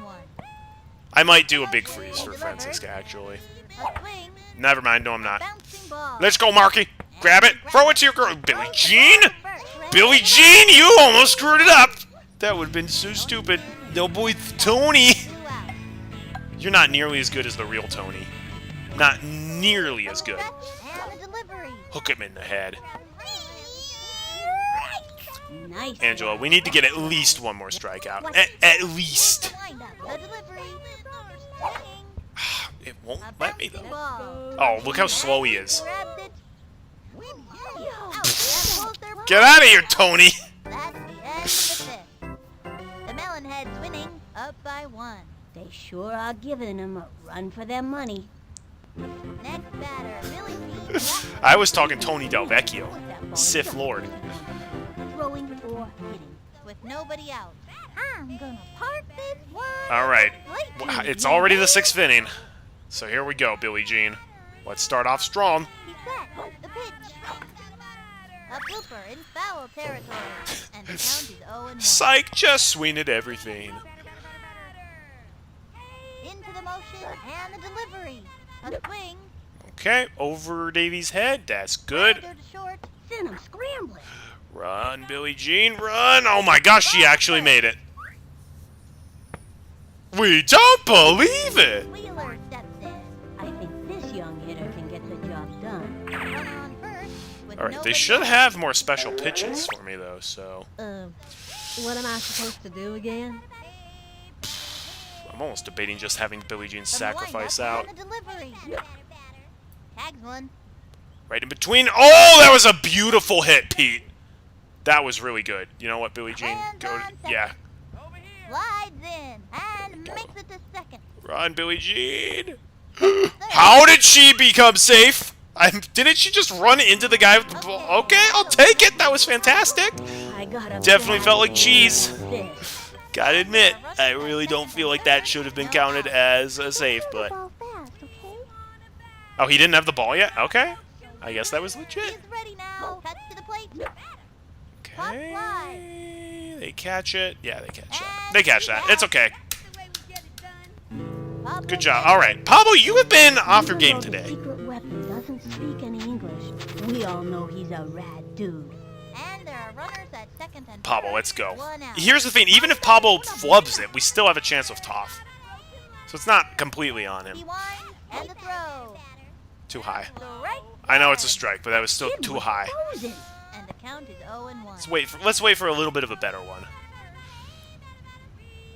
I might do a big freeze for Francesca, actually. A swing. Never mind. No, I'm not. Bouncing ball. Let's go, Marky. Grab it. Throw it to your girl. Billie Jean? Billie Jean, you almost screwed it up. That would have been so stupid. No boy, Tony. 2 out. You're not nearly as good as the real Tony. Not nearly as good. And the delivery. Hook him in the head. Nice. Angela, we need to get at least one more strikeout. At least. Windup. The delivery. Swinging. It won't A let me, bouncing though. ball. Oh, look how slow he is. Grabbed it. Out. That pulls their ball. Get out of here, Tony. That's the end of the fifth. The Melonheads winning up by 1. They sure are giving them a run for their money. Next batter, Billy Jean. I was talking Tony Del Vecchio. Sith Lord. Throwing or hitting. With nobody out. I'm gonna park this one. All right. Right. It's already the 6th inning. So here we go, Billie Jean. Let's start off strong. He's set. The pitch. A blooper in foul territory. And the count is 0-1. Psych, just swing at everything. Into the motion and the delivery. A swing. Okay, over Davies' head. That's good. Grounder to short. Send them scrambling. Run, Billie Jean, run! Oh my gosh, she actually made it. We don't believe it! Wheeler steps in. I think this young hitter can get the job done. Runner on first. With Alright, they nobody should out. have more special pitches for me, though, so... What am I supposed to do again? I'm almost debating just having Billie Jean From the sacrifice windup out. and the delivery. Tags one. Right in between. Oh, that was a beautiful hit, Pete! That was really good. You know what, Billie Jean? Hands Go. on second. Yeah. Slides in and makes it to second. Run, Billie Jean! How did she become safe? Didn't she just run into the guy with the ball? Okay, I'll take it. That was fantastic. I got a Definitely bad felt like feeling cheese. about this. Gotta admit, I really don't feel like that should have been counted as a save, but... Ball fast, okay? Oh, he didn't have the ball yet? Okay. I guess that was legit. He's ready now. Cuts to the plate. Okay. They catch it. Yeah, they catch that. They catch that. It's okay. Pablo Good job. All right. Pablo, you have been off your game Even though the today. secret weapon doesn't speak any English. We all know he's a rad dude. And there are runners at second and Pablo, third. let's go. 1 out. Here's the thing. Even if Pablo flubs it, we still have a chance with Toph. So it's not completely on He him. winds and the throw. Too high. Strike I know it's a strike, but that was still Kid too was high. posing. and the count is 0-1. Let's wait for a little bit of a better one.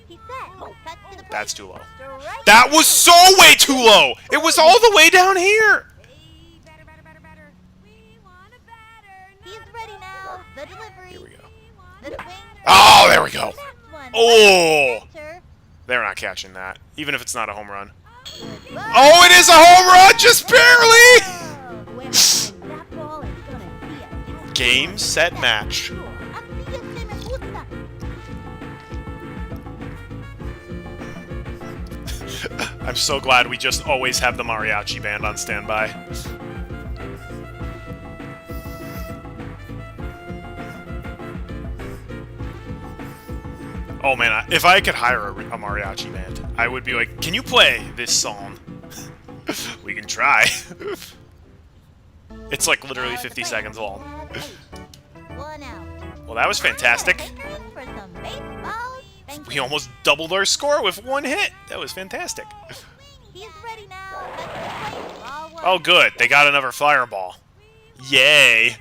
He's set. Cuts to the plate. That's too low. Strike That was so way too low. It was all the way down here. He's ready now. The delivery. Here we go. The swing. Oh, there we go. Next one. Oh. Center. They're not catching that, even if it's not a home run. Goodbye. Oh, it is a home run, just barely. Whoever finds that ball is gonna be a test. Game, set, match. Así es que me gusta. I'm so glad we just always have the mariachi band on standby. Oh man, if I could hire a mariachi band, I would be like, can you play this song? We can try. It's like literally 50 seconds long. 1 out. Well, that was fantastic. Fingering for some baseball spanking. We almost doubled our score with one hit. That was fantastic. He's ready now. Cuts to the plate. Ball 1. Oh, good. They got another fireball. Yay.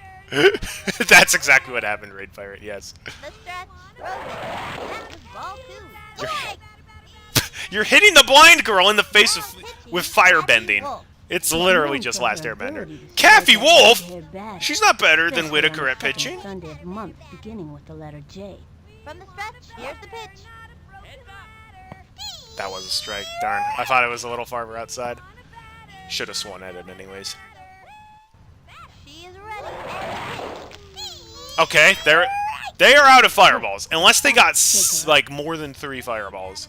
That's exactly what happened, Raid Pirate, yes. The stretch. Throws it. That was ball 2. You're- Strike. You're hitting the blind girl in the face of... with fire bending. It's literally just Last Airbender. Kathy Wolf? She's not better than Whitaker at pitching. Sunday of the month, beginning with the letter J. From the stretch, here's the pitch. That was a strike. Darn. I thought it was a little farther outside. Should have swung at it anyways. She is ready. Okay, they are out of fireballs. Unless they got, like, more than 3 fireballs.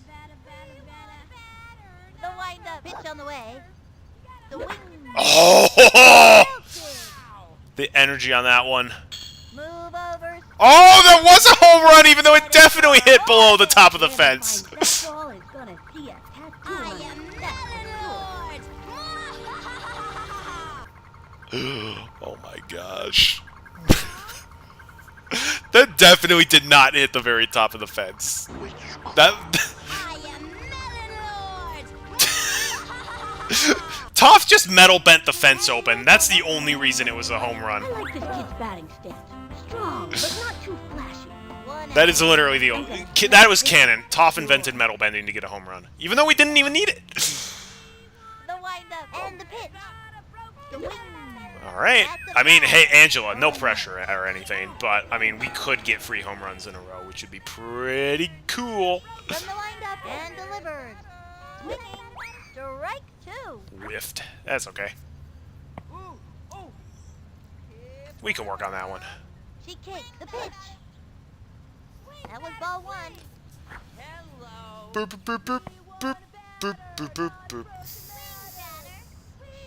The wind-up pitch on the way. The wing. Oh! The energy on that one. Move over. Oh, that was a home run, even though it definitely hit below the top of the fence. That ball is gonna see a tattoo on it. Oh my gosh. That definitely did not hit the very top of the fence. That Toph just metal bent the fence open. That's the only reason it was a home run. I like this kid's batting stance. Strong, but not too flashy. That is literally the only... That was canon. Toph invented metal bending to get a home run. Even though we didn't even need it. The wind-up and the pitch. The wing. Alright. I mean, hey, Angela, no pressure or anything, but, I mean, we could get 3 home runs in a row, which would be pretty cool. From the wind-up and delivered. Swinging. Strike 2. Whiffed. That's okay. We can work on that one. She kicked the pitch. That was ball 1. Boop, boop, boop, boop, boop, boop, boop, boop.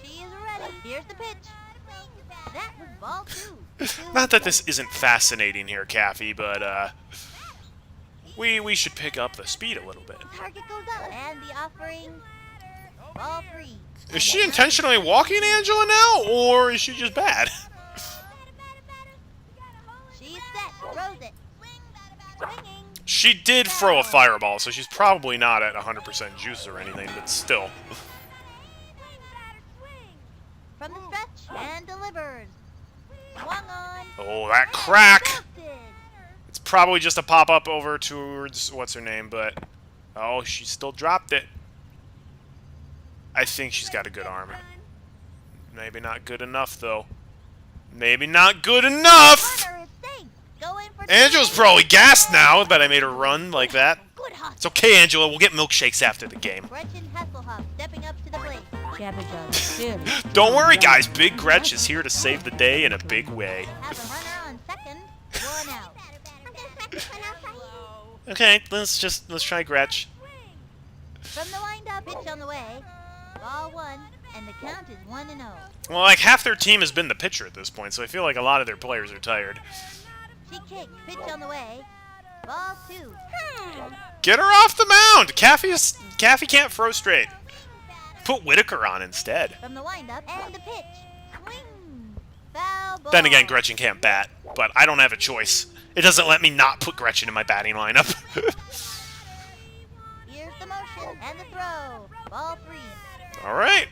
She is ready. Here's the pitch. That was ball 2. Not that this isn't fascinating here, Kathy, but, we should pick up the speed a little bit. Target goes up. And the offering. Ball 3. Is she intentionally walking Angela now, or is she just bad? She's set. Throws it. Swinging. She did throw a fireball, so she's probably not at 100% juice or anything, but still. From the stretch and delivered. Swung on. Oh, that crack! Drafted. It's probably just a pop-up over towards what's-her-name, but... Oh, she still dropped it. I think she's got a good arm. Maybe not good enough, though. Maybe not good enough! Runner is safe. Go in for Angela's probably gassed now that I made her run like that. good hustle. It's okay, Angela. We'll get milkshakes after the game. Gretchen Hasselhoff stepping up to the plate. Don't worry, guys. Big Gretch is here to save the day in a big way. Have a runner on second. 1 out. Okay, let's try Gretch. From the wind-up, pitch on the way. Ball 1, and the count is 1-0. Well, like half their team has been the pitcher at this point, so I feel like a lot of their players are tired. She kicked, pitch on the way. Ball 2. Get her off the mound! Kathy can't throw straight. Put Whitaker on instead. From the wind-up, and the pitch. Swing. Foul ball. Then again, Gretchen can't bat, but I don't have a choice. It doesn't let me not put Gretchen in my batting lineup. Here's the motion, and the throw. Ball 3. Alright.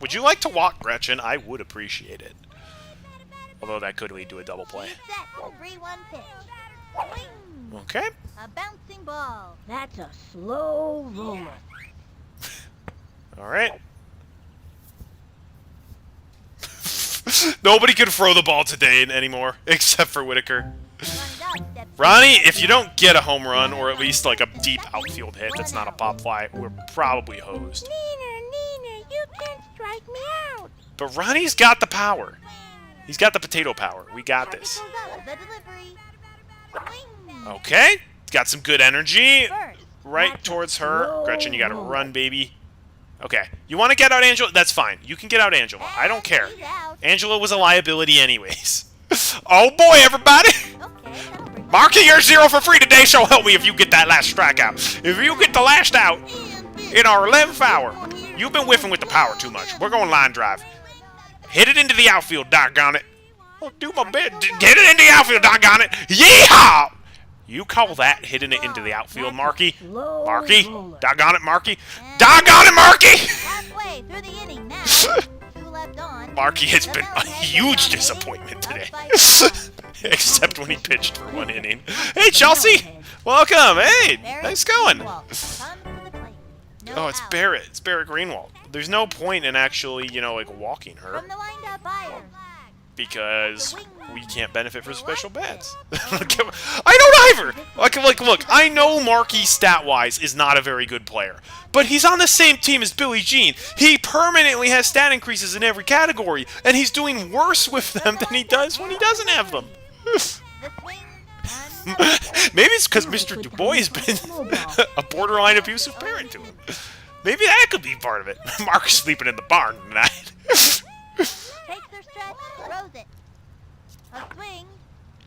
Would you like to walk Gretchen? I would appreciate it. Although that could lead to a double play. She's set. 3-1 pitch. Swing. Okay. A bouncing ball. That's a slow roller. Alright. Nobody can throw the ball today anymore, except for Whitaker. Ronnie, if you don't get a home run, or at least like a deep outfield hit that's not a pop fly, we're probably hosed. Neener, you can't strike me out. But Ronnie's got the power. He's got the potato power. We got this. The delivery. Swing. Okay. Got some good energy. First. Right towards her. Gretchen, you gotta run, baby. Okay. You want to get out Angela? That's fine. You can get out Angela. I don't care. She's out. Angela was a liability anyways. Oh boy, everybody! Okay, that'll bring Marky, you're 0 for free today, so help me if you get that last strikeout. If you get the last out in our 11th hour, you've been whiffing with the power too much. We're going line drive. Hit it into the outfield, doggone it. Oh, do my bit. Get it into the outfield, doggone it. Yeehaw! You call that hitting it into the outfield, Marky? Marky? Doggone it, Marky? Doggone it, Marky! halfway through the inning now. 2 left on. Marky has been a huge disappointment today. Except when he pitched for 1 inning. Hey, Chelsea! Welcome! Hey! Nice going! Oh, it's Barrett. It's Barrett Greenwald. there's no point in actually, you know, like walking her From the wind-up iron. because we can't benefit from special bats. I don't either. Look. I know Marky stat-wise is not a very good player, but he's on the same team as Billie Jean. He permanently has stat increases in every category, and he's doing worse with them than he does when he doesn't have them. The swing. Maybe it's because Mr. Du Bois has been a borderline abusive parent to him. Maybe that could be part of it. Mark's sleeping in the barn tonight. Takes her stretch, throws it. A swing,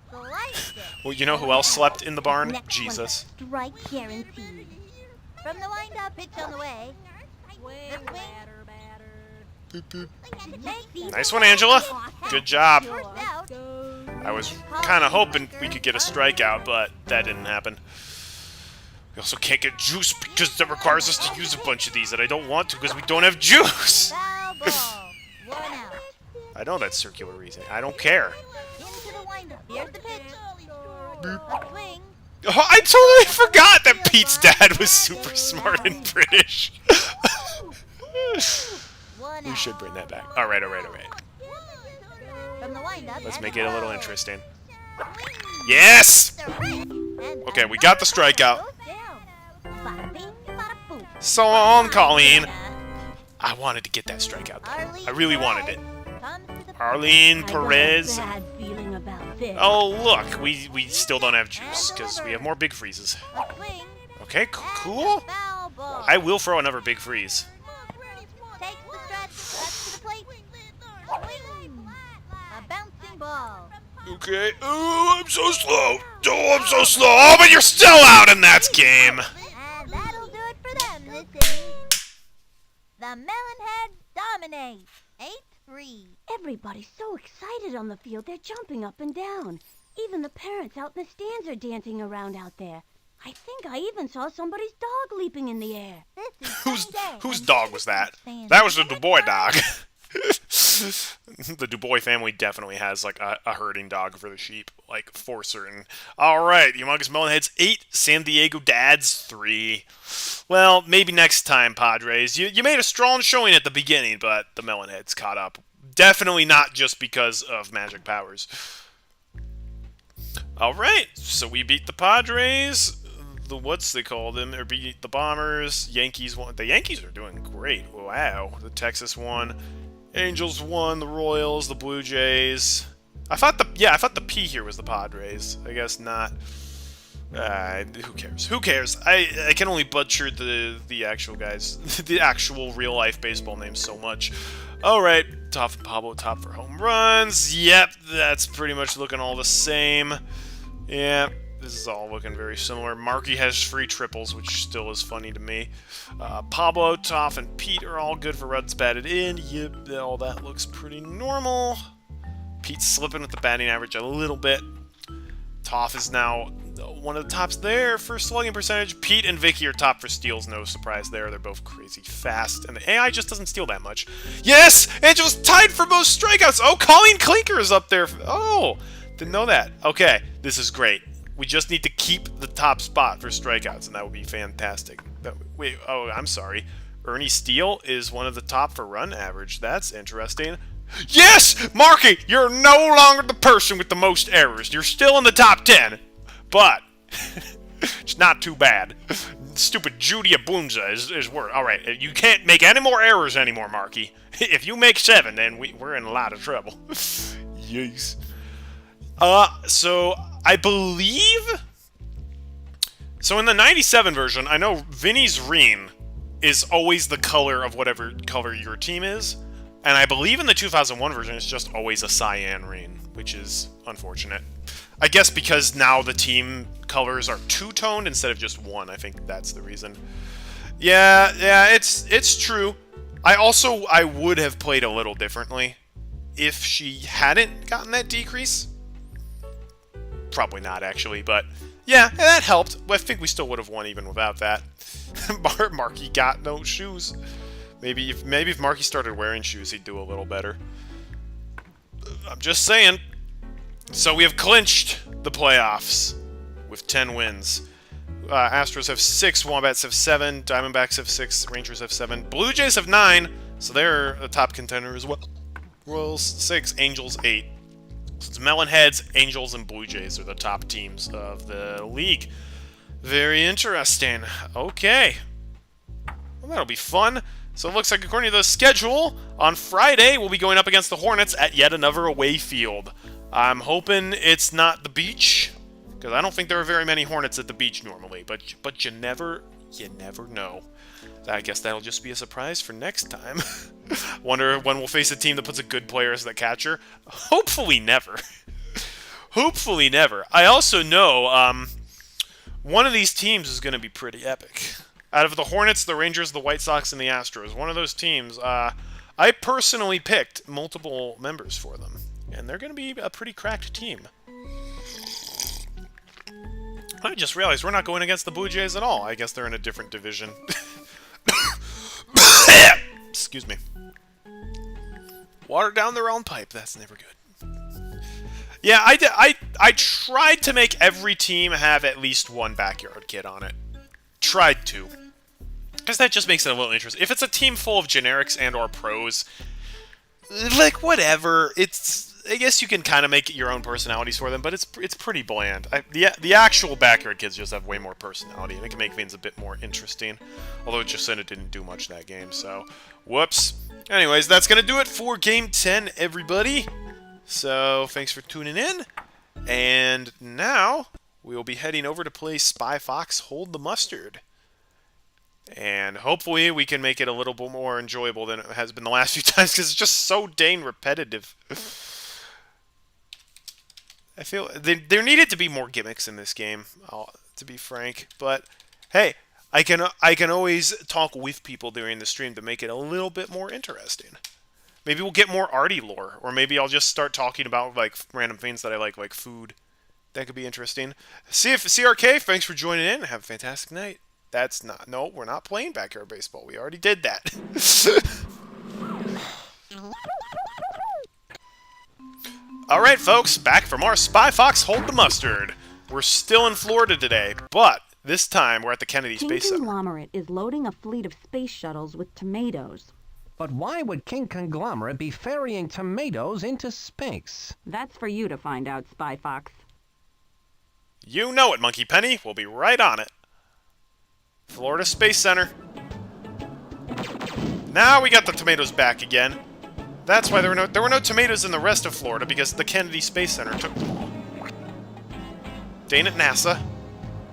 sliced it. Well, you know who else slept in the barn? Next Jesus. one, strike guaranteed. From the wind-up, pitch on the way. The swing. Nice one, Angela. Good job. First out. I was kind of hoping we could get a strikeout, but that didn't happen. We also can't get juice because that requires us to use a bunch of these, and I don't want to because we don't have juice. Foul ball. 1 out. I know that's circular reasoning. I don't care. Into the wind-up. Here's the pitch. A swing. Oh, I totally forgot that Pete's dad was super smart and British. 1 We out. should bring that back. All right. From the wind-up. Let's make it a little interesting. Yes! Okay, we got the strikeout. Bada bing, bada boom. So long, Colleen. I wanted to get that strikeout, though. I really wanted it. Arlene I got a Perez. bad feeling about this. Oh, look, we still don't have juice because we have more big freezes. A swing. Okay, cool. Foul ball. I will throw another big freeze. Takes the stretch. Steps to the plate. Swing. A bouncing ball. Okay. Oh, I'm so slow. Oh, I'm so slow. Oh, but you're still out, and that's game. And that'll do it for them this inning. The Melonheads dominate. 8-3. Everybody's so excited on the field, they're jumping up and down. Even the parents out in the stands are dancing around out there. I think I even saw somebody's dog leaping in the air. This is Sunday, Whose and dog was that? fans That was the Du Bois every dog. time. The Du Bois family definitely has like a herding dog for the sheep, like for certain. All right, Humongous Melonheads 8, San Diego Dads 3. Well, maybe next time, Padres. You made a strong showing at the beginning, but the Melonheads caught up. Definitely not just because of magic powers. All right, so we beat the Padres. The what's they call them? Or beat the Bombers. Yankees won. The Yankees are doing great. Wow. The Texas won. Angels won. The Royals. The Blue Jays. I thought the P here was the Padres. I guess not. Who cares? Who cares? I can only butcher the actual guys, the actual real life baseball names so much. All right, Toff and Pablo top for home runs. Yep, that's pretty much looking all the same. Yeah, this is all looking very similar. Marky has free triples, which still is funny to me. Pablo, Toff, and Pete are all good for runs batted in. Yep, all that looks pretty normal. Pete's slipping with the batting average a little bit. Toff is now one of the tops there for slugging percentage. Pete and Vicky are top for steals, no surprise there. They're both crazy fast, and the AI just doesn't steal that much. Yes! Angela's tied for most strikeouts! Oh, Colleen Clinker is up there. Oh, didn't know that. Okay, this is great. We just need to keep the top spot for strikeouts, and that would be fantastic. Wait, oh, I'm sorry. Ernie Steele is one of the top for run average. That's interesting. Yes! Marky, you're no longer the person with the most errors. You're still in the top 10. But it's not too bad. Stupid Judy Abunza is worse. All right, you can't make any more errors anymore, Marky. If you make 7, then we're in a lot of trouble. Yes. So I believe. So in the '97 version, I know Vinny's Reen is always the color of whatever color your team is, and I believe in the 2001 version, it's just always a cyan Reen, which is unfortunate. I guess because now the team colors are two-toned instead of just one. I think that's the reason. Yeah, it's true. I would have played a little differently if she hadn't gotten that decrease. Probably not, actually, but yeah, that helped. I think we still would have won even without that. Marky got no shoes. Maybe if Marky started wearing shoes, he'd do a little better. I'm just saying. So we have clinched the playoffs with 10 wins. Astros have 6, Wombats have 7, Diamondbacks have 6, Rangers have 7, Blue Jays have 9, so they're a top contender as well. Royals 6, Angels 8. So it's Melonheads, Angels, and Blue Jays are the top teams of the league. Very interesting. Okay. Well, that'll be fun. So it looks like, according to the schedule, on Friday we'll be going up against the Hornets at yet another away field. I'm hoping it's not the beach, because I don't think there are very many Hornets at the beach normally. But you never know. I guess that'll just be a surprise for next time. Wonder when we'll face a team that puts a good player as the catcher. Hopefully never. Hopefully never. I also know one of these teams is going to be pretty epic. Out of the Hornets, the Rangers, the White Sox, and the Astros, one of those teams, I personally picked multiple members for them. And they're going to be a pretty cracked team. I just realized we're not going against the Blue Jays at all. I guess they're in a different division. Excuse me. Water down their own pipe. That's never good. Yeah, I tried to make every team have at least one backyard kid on it. Tried to. Because that just makes it a little interesting. If it's a team full of generics and or pros, like, whatever. I guess you can kind of make it your own personalities for them, but it's pretty bland. The actual backyard kids just have way more personality, and it can make things a bit more interesting. Although Jacinta didn't do much that game, so whoops. Anyways, that's going to do it for Game 10, everybody. So, thanks for tuning in. And now, we will be heading over to play Spy Fox Hold the Mustard. And hopefully we can make it a little bit more enjoyable than it has been the last few times, because it's just so dang repetitive. I feel there needed to be more gimmicks in this game, to be frank. But hey, I can always talk with people during the stream to make it a little bit more interesting. Maybe we'll get more Artie lore, or maybe I'll just start talking about like random things that I like food. That could be interesting. CRK, thanks for joining in. Have a fantastic night. No, we're not playing backyard baseball. We already did that. Alright, folks, back from our Spy Fox Hold the Mustard. We're still in Florida today, but this time we're at the Kennedy Space Center. Conglomerate is loading a fleet of space shuttles with tomatoes. But why would King Conglomerate be ferrying tomatoes into space? That's for you to find out, Spy Fox. You know it, Monkey Penny. We'll be right on it. Florida Space Center. Now we got the tomatoes back again. That's why there were no tomatoes in the rest of Florida, because the Kennedy Space Center took them all. Dang it, NASA.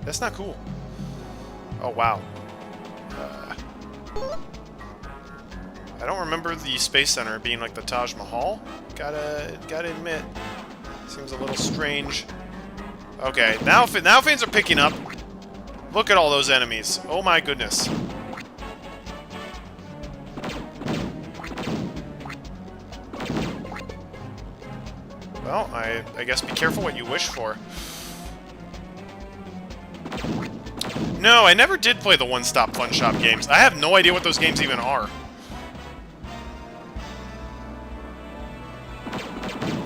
That's not cool. Oh, wow. I don't remember the Space Center being like the Taj Mahal. Gotta admit. Seems a little strange. Okay, now things are picking up. Look at all those enemies. Oh my goodness. Well, I guess be careful what you wish for. No, I never did play the One Stop Fun Shop games. I have no idea what those games even are.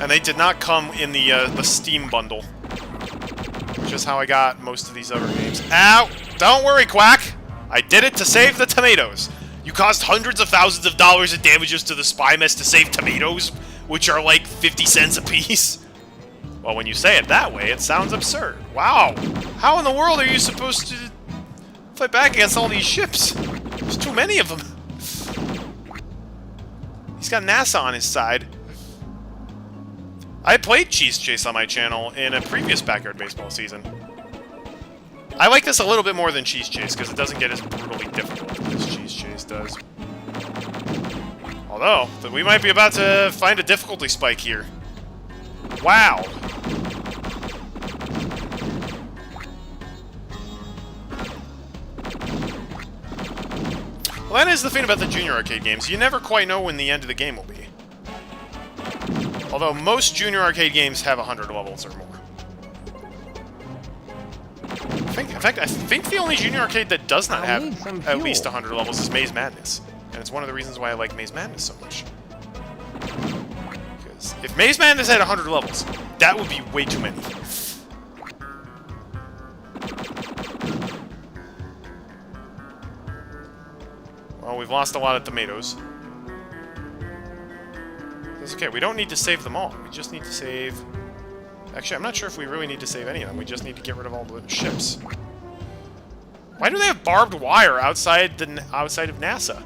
And they did not come in the Steam bundle. Which is how I got most of these other games. Ow! Don't worry, Quack! I did it to save the tomatoes. You caused hundreds of thousands of dollars in damages to the spy mess to save tomatoes, which are like 50 cents a piece. Well, when you say it that way, it sounds absurd. Wow! How in the world are you supposed to fight back against all these ships? There's too many of them. He's got NASA on his side. I played Cheese Chase on my channel in a previous Backyard Baseball season. I like this a little bit more than Cheese Chase, because it doesn't get as brutally difficult as Cheese Chase does. Although, we might be about to find a difficulty spike here. Wow! Well, that is the thing about the Junior Arcade games. You never quite know when the end of the game will be. Although most Junior Arcade games have 100 levels or more. In fact, I think the only Junior Arcade that does not have at least 100 levels is Maze Madness. And it's one of the reasons why I like Maze Madness so much. Because if Maze Madness had 100 levels, that would be way too many. Well, we've lost a lot of tomatoes. That's okay. We don't need to save them all. We just need to save... Actually, I'm not sure if we really need to save any of them. We just need to get rid of all the ships. Why do they have barbed wire outside of NASA?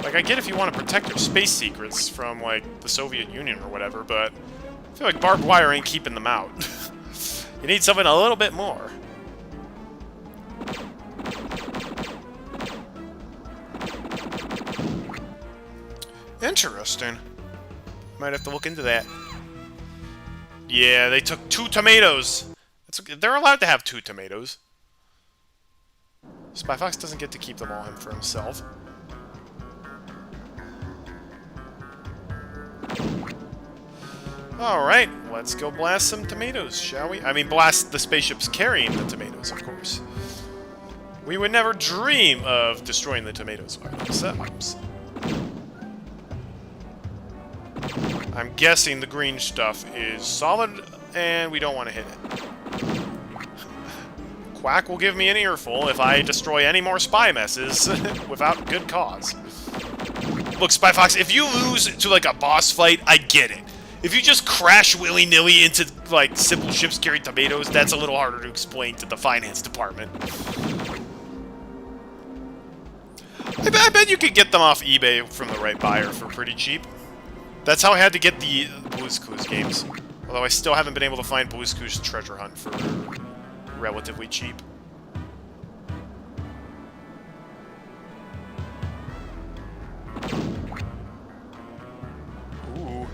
Like, I get if you want to protect your space secrets from, like, the Soviet Union or whatever, but I feel like barbed wire ain't keeping them out. You need something a little bit more. Interesting. Might have to look into that. Yeah, they took 2 tomatoes. They're allowed to have 2 tomatoes. Spy Fox doesn't get to keep them all for himself. Alright, let's go blast some tomatoes, shall we? I mean, blast the spaceships carrying the tomatoes, of course. We would never dream of destroying the tomatoes by themselves. I'm guessing the green stuff is solid, and we don't want to hit it. Quack will give me an earful if I destroy any more spy messes without good cause. Look, Spy Fox, if you lose to, like, a boss fight, I get it. If you just crash willy-nilly into, like, simple ships carrying tomatoes, that's a little harder to explain to the finance department. I bet you could get them off eBay from the right buyer for pretty cheap. That's how I had to get the Blue's Clues games. Although I still haven't been able to find Blue's Clues Treasure Hunt for relatively cheap. Ooh.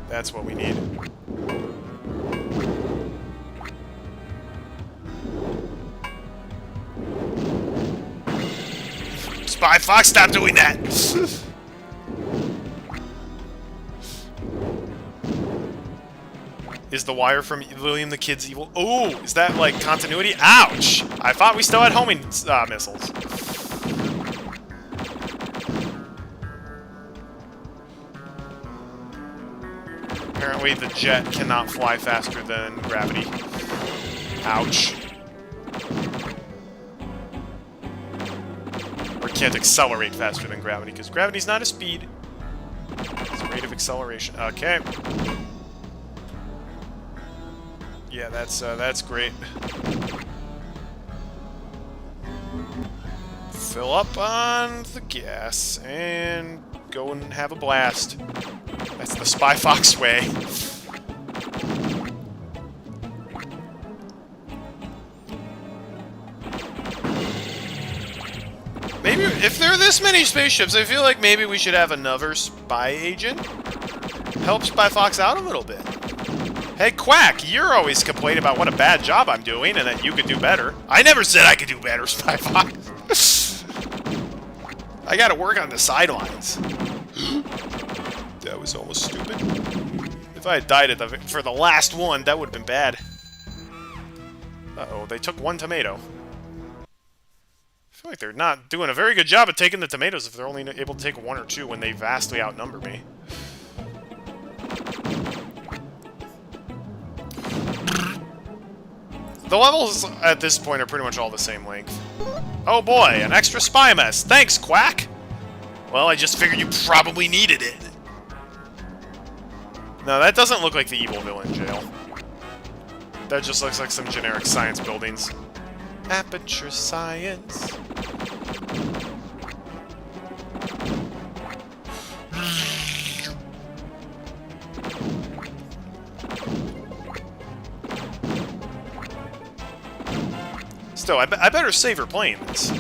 That's what we need. Spy Fox, stop doing that! Is the wire from William the Kid's evil? Oh, is that, like, continuity? Ouch! I thought we still had homing missiles. Apparently the jet cannot fly faster than gravity. Ouch. Or can't accelerate faster than gravity, because gravity's not a speed. It's a rate of acceleration. Okay. Yeah, that's great. Fill up on the gas and go and have a blast. That's the Spy Fox way. Maybe if there are this many spaceships, I feel like maybe we should have another spy agent. Help Spy Fox out a little bit. Hey, Quack, you're always complaining about what a bad job I'm doing and that you could do better. I never said I could do better, Spy Fox. I gotta work on the sidelines. That was almost stupid. If I had died for the last one, that would have been bad. Uh-oh, they took 1 tomato. I feel like they're not doing a very good job of taking the tomatoes if they're only able to take 1 or 2 when they vastly outnumber me. The levels at this point are pretty much all the same length. Oh boy, an extra spy mess. Thanks, Quack! Well, I just figured you probably needed it. No, that doesn't look like the evil villain jail. That just looks like some generic science buildings. Aperture science. Still, I better save her playing this.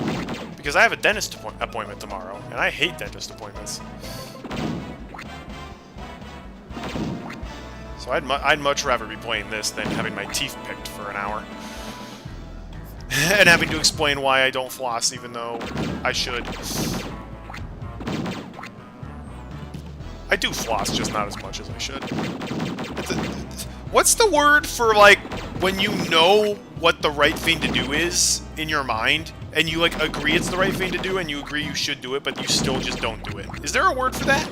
Because I have a dentist appointment tomorrow, and I hate dentist appointments. So I'd much rather be playing this than having my teeth picked for an hour. And having to explain why I don't floss even though I should. I do floss, just not as much as I should. What's the word for, like, when you know what the right thing to do is in your mind, and you, like, agree it's the right thing to do, and you agree you should do it, but you still just don't do it? Is there a word for that?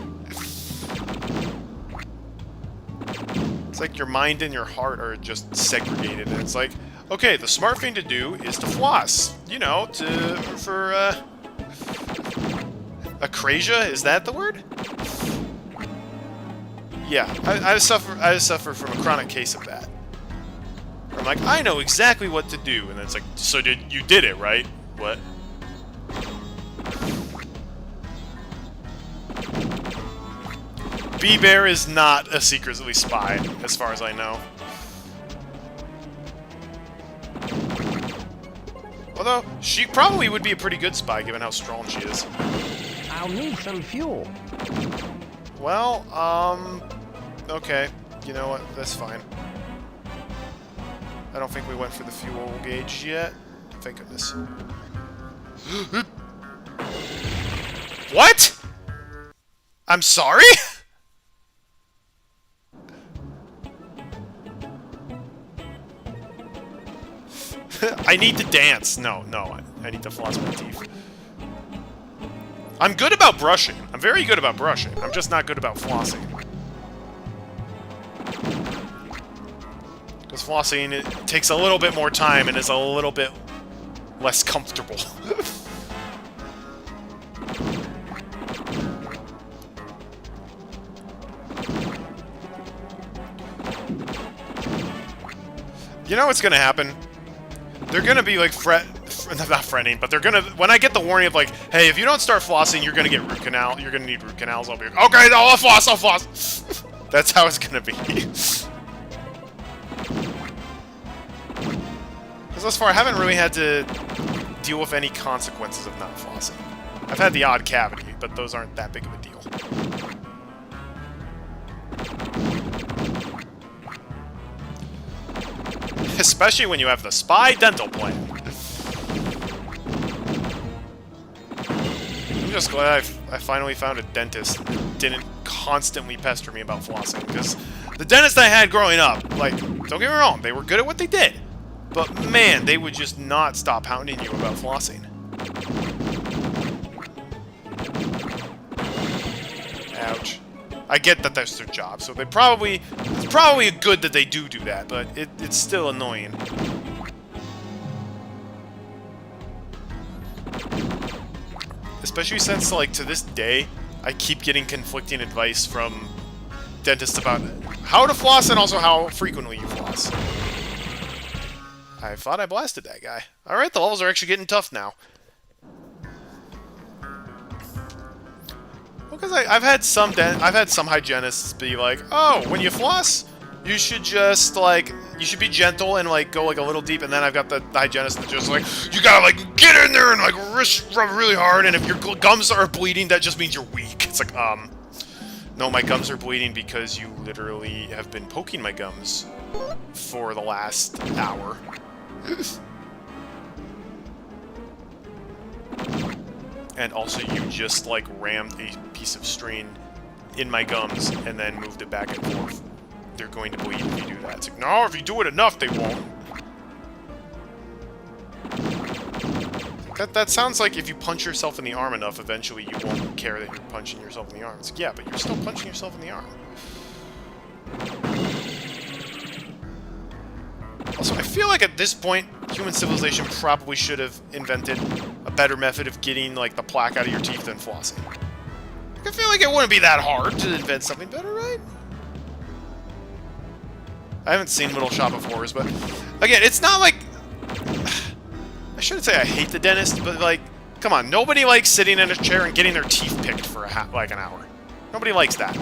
like your mind and your heart are just segregated, and it's like, okay, the smart thing to do is to floss. You know, for acrasia, is that the word? Yeah, I suffer from a chronic case of that. Where I'm like, I know exactly what to do, and then it's like, so you did it, right? What? B-Bear is not a secretly spy, as far as I know. Although, she probably would be a pretty good spy, given how strong she is. I'll need some fuel. Well, okay. You know what? That's fine. I don't think we went for the fuel gauge yet. Thank goodness. What? I'm sorry? I need to dance. No, I need to floss my teeth. I'm good about brushing. I'm very good about brushing. I'm just not good about flossing. Because flossing, it takes a little bit more time and is a little bit less comfortable. You know what's gonna happen? They're gonna be like not fretting, but they're gonna, when I get the warning of like, hey, if you don't start flossing, you're gonna get root canal. You're gonna need root canals. I'll be like, okay, no, I'll floss. That's how it's gonna be. Because thus far, I haven't really had to deal with any consequences of not flossing. I've had the odd cavity, but those aren't that big of a deal. Especially when you have the spy dental plan. I'm just glad I finally found a dentist that didn't constantly pester me about flossing, because the dentist I had growing up, like, don't get me wrong, they were good at what they did, but man, they would just not stop hounding you about flossing. Ouch. I get that that's their job, so they probably, it's probably good that they do that, but it's still annoying. Especially since, like, to this day, I keep getting conflicting advice from dentists about how to floss and also how frequently you floss. I thought I blasted that guy. Alright, the levels are actually getting tough now. Because I've had some hygienists be like, oh, when you floss, you should just, like, you should be gentle and, like, go, like, a little deep, and then I've got the hygienist that just, like, you gotta, like, get in there and, like, rub really hard, and if your gums are bleeding, that just means you're weak. It's like, no, my gums are bleeding because you literally have been poking my gums for the last hour. And also, you just, like, rammed a piece of string in my gums and then moved it back and forth. They're going to bleed if you do that. It's like, no, if you do it enough, they won't. That sounds like if you punch yourself in the arm enough, eventually you won't care that you're punching yourself in the arm. It's like, yeah, but you're still punching yourself in the arm. Also, I feel like at this point, human civilization probably should have invented a better method of getting, like, the plaque out of your teeth than flossing. I feel like it wouldn't be that hard to invent something better, right? I haven't seen Little Shop of Horrors, but again, it's not like, I shouldn't say I hate the dentist, but, like, come on, nobody likes sitting in a chair and getting their teeth picked for like an hour. Nobody likes that.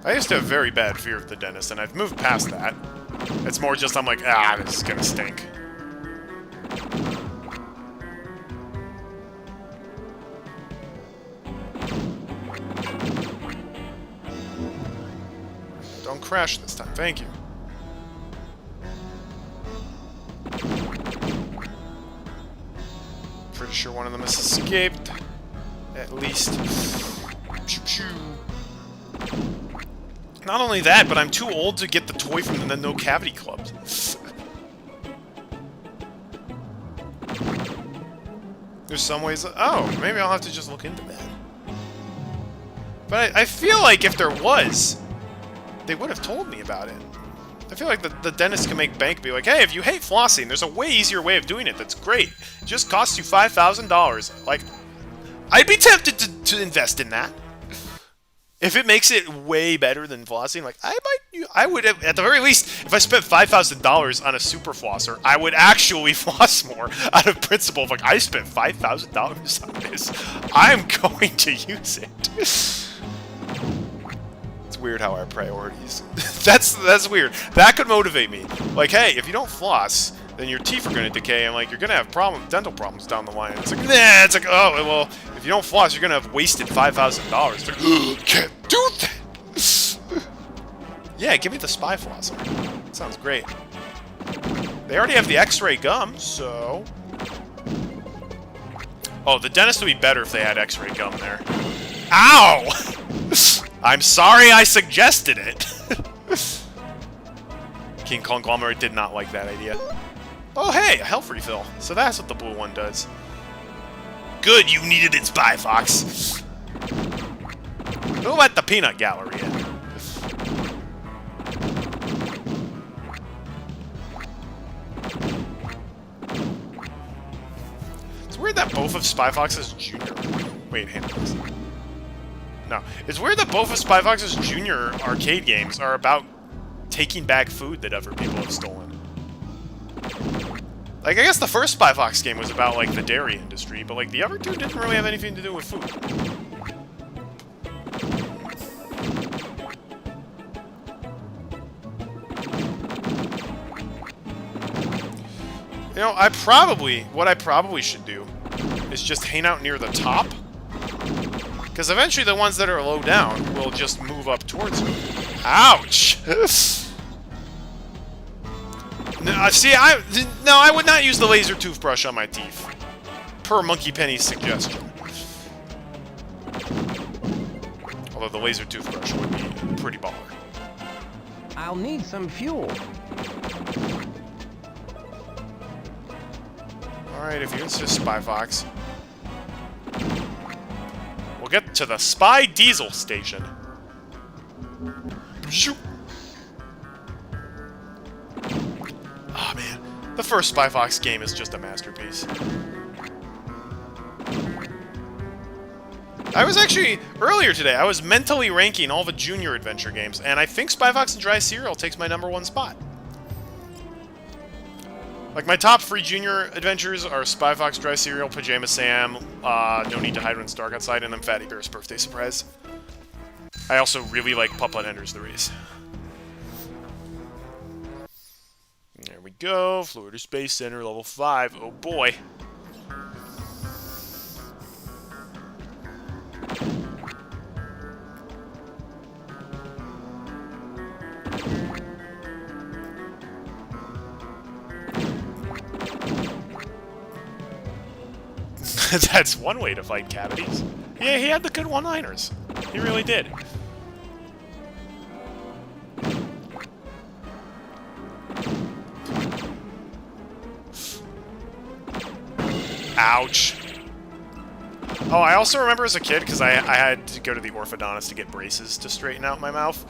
I used to have very bad fear of the dentist, and I've moved past that. It's more just, I'm like, ah, this is gonna stink. Don't crash this time, thank you. Pretty sure one of them has escaped. At least. Not only that, but I'm too old to get the toy from the No Cavity Club. There's some ways... Oh, maybe I'll have to just look into that. But I feel like if there was, they would have told me about it. I feel like the dentist can make bank be like, hey, if you hate flossing, there's a way easier way of doing it that's great. It just costs you $5,000. Like, I'd be tempted to invest in that. If it makes it way better than flossing, like, I would have, at the very least, if I spent $5,000 on a super flosser, I would actually floss more out of principle of, like, I spent $5,000 on this. I'm going to use it. It's weird how our priorities. That's weird. That could motivate me. Like, hey, if you don't floss, then your teeth are going to decay, and, like, you're going to have dental problems down the line. It's like, nah, it's like, oh, well, if you don't floss, you're going to have wasted $5,000. It's like, can't do that! Yeah, give me the spy flosser. That sounds great. They already have the X-ray gum, so... Oh, the dentist would be better if they had X-ray gum there. Ow! I'm sorry I suggested it. King Conglomerate did not like that idea. Oh, hey, a health refill. So that's what the blue one does. Good, you needed it, Spy Fox. Who let the peanut gallery in? It's weird that both of Spy Fox's junior... Wait, hang on. No. It's weird that both of Spy Fox's junior arcade games are about taking back food that other people have stolen. Like, I guess the first Spy Fox game was about, like, the dairy industry, but, like, the other two didn't really have anything to do with food. You know, what I probably should do is just hang out near the top. Because eventually the ones that are low down will just move up towards me. Ouch! No, see, I would not use the laser toothbrush on my teeth. Per Monkey Penny's suggestion. Although the laser toothbrush would be pretty baller. I'll need some fuel. Alright, if you insist, Spy Fox. We'll get to the Spy Diesel Station. Zoop. Oh man, the first Spy Fox game is just a masterpiece. I was actually, earlier today, I was mentally ranking all the junior adventure games, and I think Spy Fox and Dry Cereal takes my #1 spot. Like, my top 3 junior adventures are Spy Fox, Dry Cereal, Pajama Sam, No Need to Hide When It's Dark Outside, and then Fatty Bear's Birthday Surprise. I also really like Puppet Enters the Race. There we go, Florida Space Center, level 5. Oh boy. That's one way to fight cavities. Yeah, he had the good one-liners. He really did. Ouch. Oh, I also remember as a kid, because I had to go to the orthodontist to get braces to straighten out my mouth.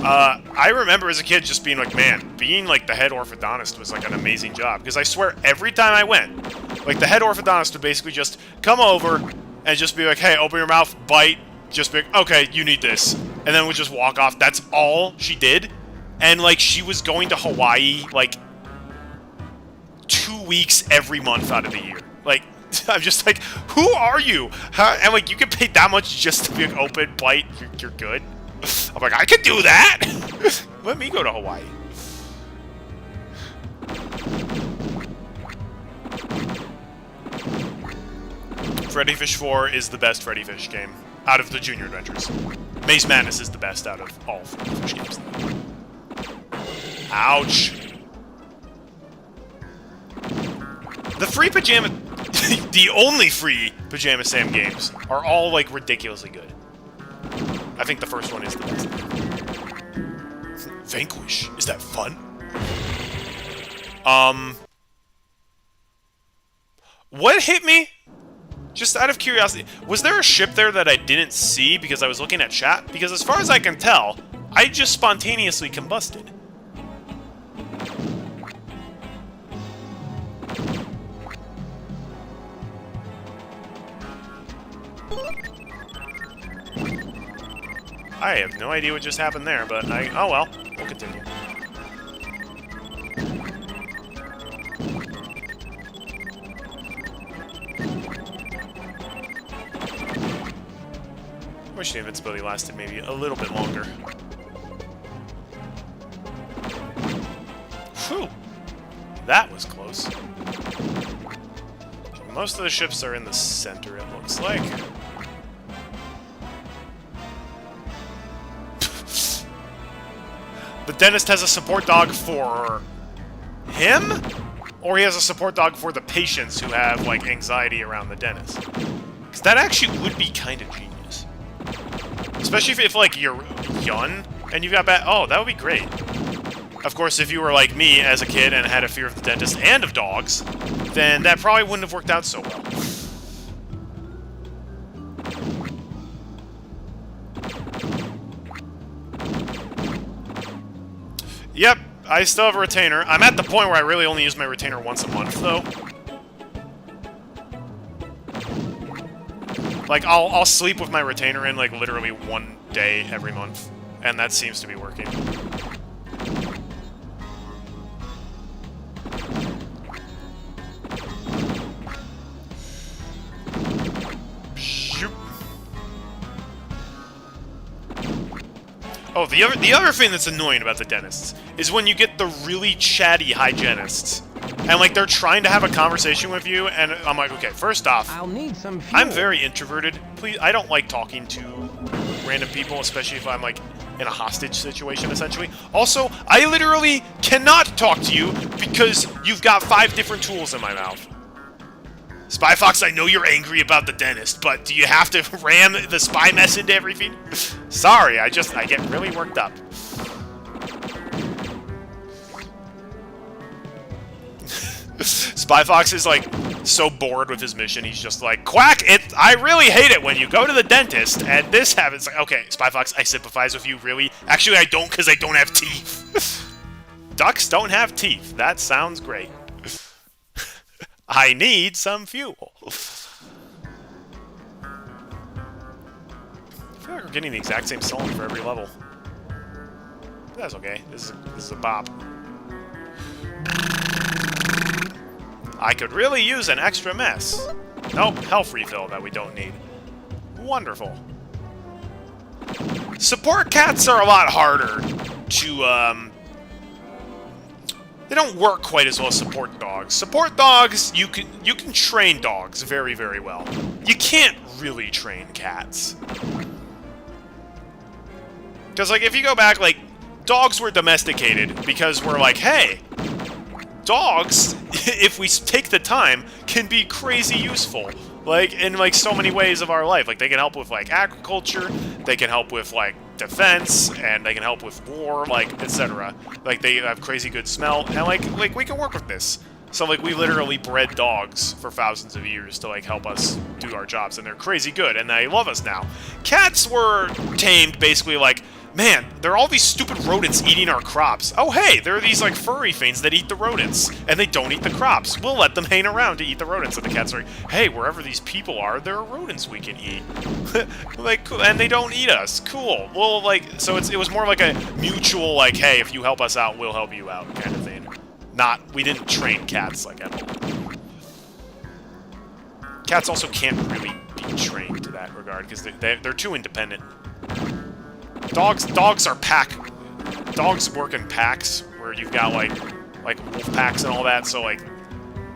I remember as a kid just being like, man, being like the head orthodontist was like an amazing job. Because I swear, every time I went, like the head orthodontist would basically just come over and just be like, hey, open your mouth, bite, just be like, okay, you need this. And then would just walk off. That's all she did. And like, she was going to Hawaii like 2 weeks every month out of the year. Like, I'm just like, who are you? And like, you get paid that much just to be like, open, bite, you're good? I'm like, I could do that! Let me go to Hawaii. Freddy Fish 4 is the best Freddy Fish game out of the Junior Adventures. Maze Madness is the best out of all Freddy Fish games. Ouch. The free Pajama... the only free Pajama Sam games are all, like, ridiculously good. I think the first one is the best. Vanquish. Is that fun? What hit me Just out of curiosity, was there a ship there that I didn't see because I was looking at chat? Because as far as I can tell, I just spontaneously combusted. I have no idea what just happened there, but oh well, we'll continue. Wish the invincibility lasted maybe a little bit longer. Whew! That was close. Most of the ships are in the center, it looks like. The dentist has a support dog for him? Or he has a support dog for the patients who have, like, anxiety around the dentist? Because that actually would be kind of genius. Especially if, like, you're young and you've got bad... Oh, that would be great. Of course, if you were like me as a kid and had a fear of the dentist and of dogs, then that probably wouldn't have worked out so well. Yep, I still have a retainer. I'm at the point where I really only use my retainer once a month, though. Like, I'll sleep with my retainer in, like, literally one day every month. And that seems to be working. Oh, the other thing that's annoying about the dentists is when you get the really chatty hygienists, and like they're trying to have a conversation with you, and I'm like, okay, first off, I'll need some fuel. I'm very introverted. Please, I don't like talking to random people, especially if I'm like in a hostage situation, essentially. Also, I literally cannot talk to you because you've got 5 different tools in my mouth. Spy Fox, I know you're angry about the dentist, but do you have to ram the spy mess into everything? Sorry, I get really worked up. Spy Fox is like so bored with his mission, he's just like, Quack, I really hate it when you go to the dentist and this happens. Like, okay, Spy Fox, I sympathize with you, really. Actually, I don't, because I don't have teeth. Ducks don't have teeth. That sounds great. I need some fuel. I feel like we're getting the exact same song for every level. That's okay. This is a bop. I could really use an extra mess. Nope, health refill that we don't need. Wonderful. Support cats are a lot harder to, they don't work quite as well as support dogs. Support dogs, you can train dogs very, very well. You can't really train cats. Because, like, if you go back, like, dogs were domesticated because we're like, hey, dogs, if we take the time, can be crazy useful. Like, in, like, so many ways of our life. Like, they can help with, like, agriculture, they can help with, like, defense, and they can help with war, like, etc. Like, they have crazy good smell, and, like, we can work with this. So, like, we literally bred dogs for thousands of years to, like, help us do our jobs, and they're crazy good, and they love us now. Cats were tamed, basically, like, man, there are all these stupid rodents eating our crops. Oh, hey, there are these, like, furry things that eat the rodents, and they don't eat the crops. We'll let them hang around to eat the rodents. And the cats are like, hey, wherever these people are, there are rodents we can eat. Like, and they don't eat us. Cool. Well, like, so it was more like a mutual, like, hey, if you help us out, we'll help you out kind of thing. We didn't train cats, like, at all. Cats also can't really be trained to that regard, because they're too independent. Dogs are pack. Dogs work in packs, where you've got, like wolf packs and all that, so, like,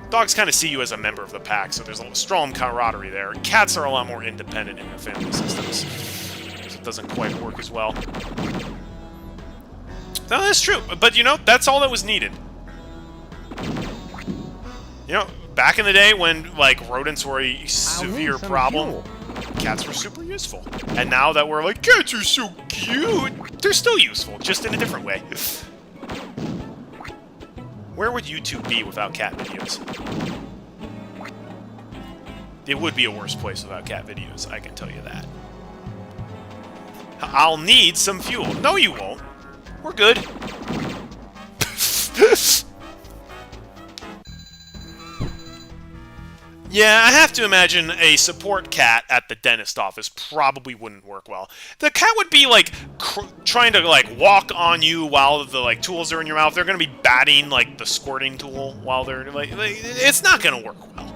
dogs kind of see you as a member of the pack, so there's a strong camaraderie there. Cats are a lot more independent in their family systems, so it doesn't quite work as well. No, that's true, but, you know, that's all that was needed. You know, back in the day when, like, rodents were a severe problem, cats were super useful. And now that we're like, cats are so cute, they're still useful, just in a different way. Where would YouTube be without cat videos? It would be a worse place without cat videos, I can tell you that. I'll need some fuel. No, you won't. We're good. Yeah, I have to imagine a support cat at the dentist office probably wouldn't work well. The cat would be, like, trying to, like, walk on you while the, like, tools are in your mouth. They're gonna be batting, like, the squirting tool while they're, like it's not gonna work well.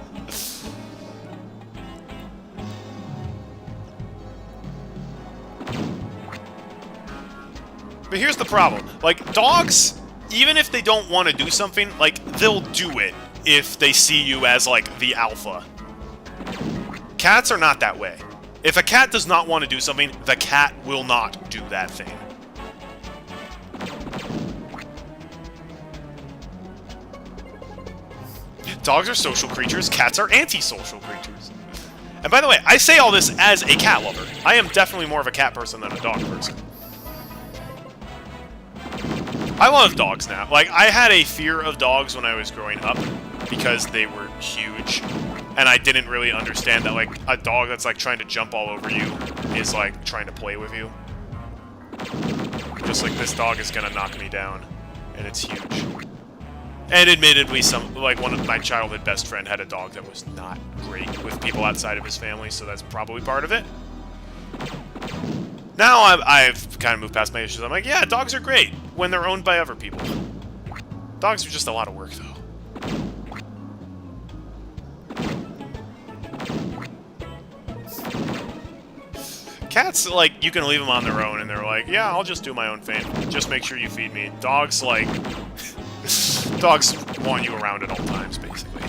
But here's the problem. Like, dogs, even if they don't want to do something, like, they'll do it if they see you as, like, the alpha. Cats are not that way. If a cat does not want to do something, the cat will not do that thing. Dogs are social creatures, cats are antisocial creatures. And by the way, I say all this as a cat lover. I am definitely more of a cat person than a dog person. I love dogs now. Like, I had a fear of dogs when I was growing up because they were huge. And I didn't really understand that, like, a dog that's, like, trying to jump all over you is, like, trying to play with you. Just like this dog is gonna knock me down. And it's huge. And admittedly, one of my childhood best friend had a dog that was not great with people outside of his family, so that's probably part of it. Now I've kind of moved past my issues. I'm like, yeah, dogs are great when they're owned by other people. Dogs are just a lot of work, though. Cats, like, you can leave them on their own, and they're like, yeah, I'll just do my own thing. Just make sure you feed me. Dogs, like... dogs want you around at all times, basically.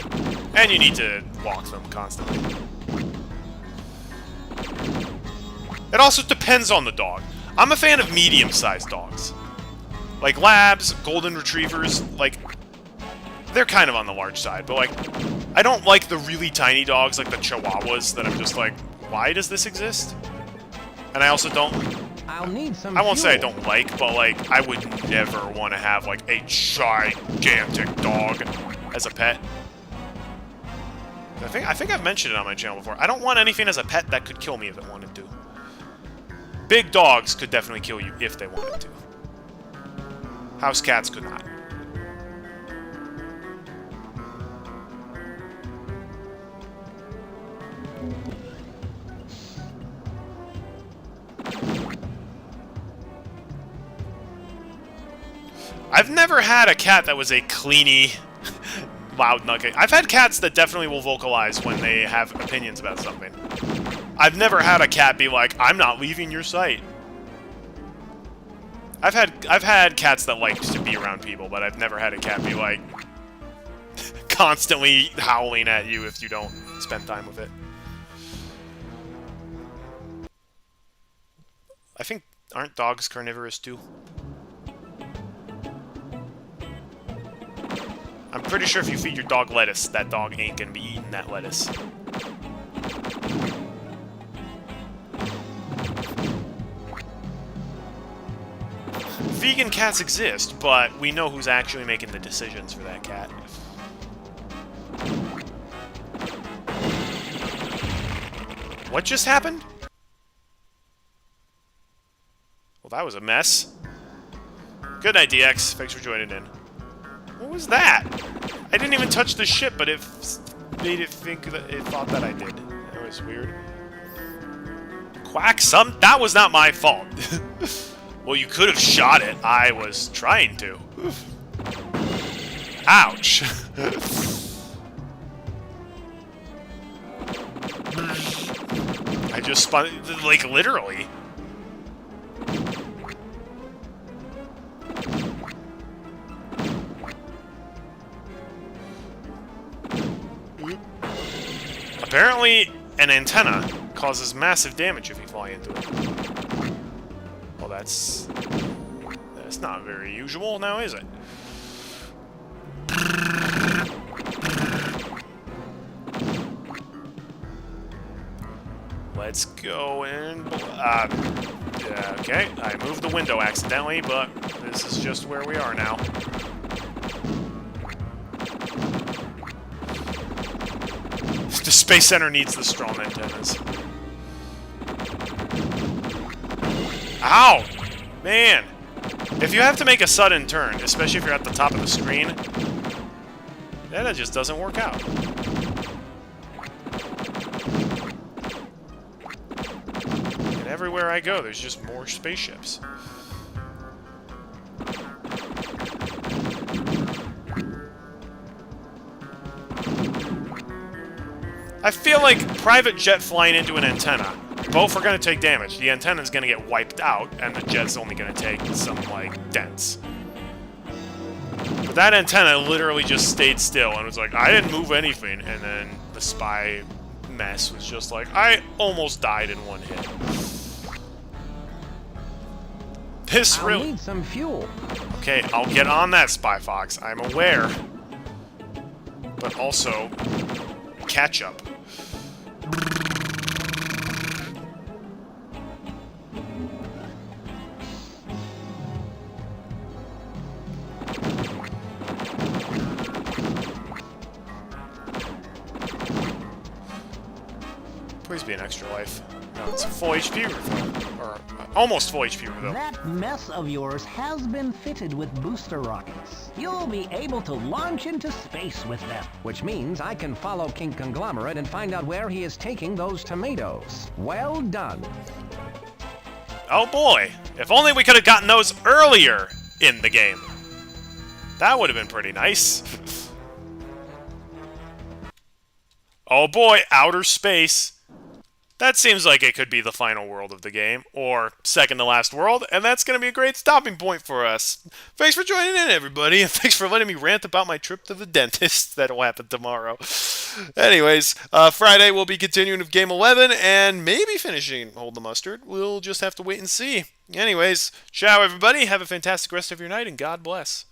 And you need to walk them constantly. It also depends on the dog. I'm a fan of medium-sized dogs. Like labs, golden retrievers, like... they're kind of on the large side, but, like... I don't like the really tiny dogs, like the chihuahuas, that I'm just like, why does this exist? And I also don't... I'll need some I won't say I fuel. don't like, but, like, I would never want to have, like, a gigantic dog as a pet. I think I've mentioned it on my channel before. I don't want anything as a pet that could kill me if it wanted to. Big dogs could definitely kill you if they wanted to. House cats could not. I've never had a cat that was a cleany, loud nugget. I've had cats that definitely will vocalize when they have opinions about something. I've never had a cat be like, I'm not leaving your sight. I've had cats that like to be around people, but I've never had a cat be like constantly howling at you if you don't spend time with it. I think, aren't dogs carnivorous too? I'm pretty sure if you feed your dog lettuce, that dog ain't gonna be eating that lettuce. Vegan cats exist, but we know who's actually making the decisions for that cat. What just happened? Well, that was a mess. Good night, DX. Thanks for joining in. What was that? I didn't even touch the ship, but it made it think that it thought that I did. That was weird. Quack some? That was not my fault. Well, you could have shot it. I was trying to. Ouch. I just spun, like, literally. Apparently, an antenna causes massive damage if you fly into it. Well, that's not very usual now, is it? Let's go and... yeah, okay, I moved the window accidentally, but this is just where we are now. The Space Center needs the strong antennas. Ow! Man! If you have to make a sudden turn, especially if you're at the top of the screen, then it just doesn't work out. And everywhere I go, there's just more spaceships. I feel like private jet flying into an antenna, both are going to take damage. The antenna's going to get wiped out, and the jet's only going to take some, like, dents. But that antenna literally just stayed still and was like, I didn't move anything. And then the spy mess was just like, I almost died in one hit. This I'll really... need some fuel. Okay, I'll get on that, Spy Fox. I'm aware. But also, ketchup. Please be an extra life. No, it's a full HP refill. Or almost full HP refill. That mess of yours has been fitted with booster rockets. You'll be able to launch into space with them. Which means I can follow King Conglomerate and find out where he is taking those tomatoes. Well done. Oh boy! If only we could have gotten those earlier in the game. That would have been pretty nice. Oh boy, outer space. That seems like it could be the final world of the game, or second to last world, and that's going to be a great stopping point for us. Thanks for joining in, everybody, and thanks for letting me rant about my trip to the dentist. That'll happen tomorrow. Anyways, Friday we'll be continuing with Game 11, and maybe finishing Hold the Mustard. We'll just have to wait and see. Anyways, ciao, everybody. Have a fantastic rest of your night, and God bless.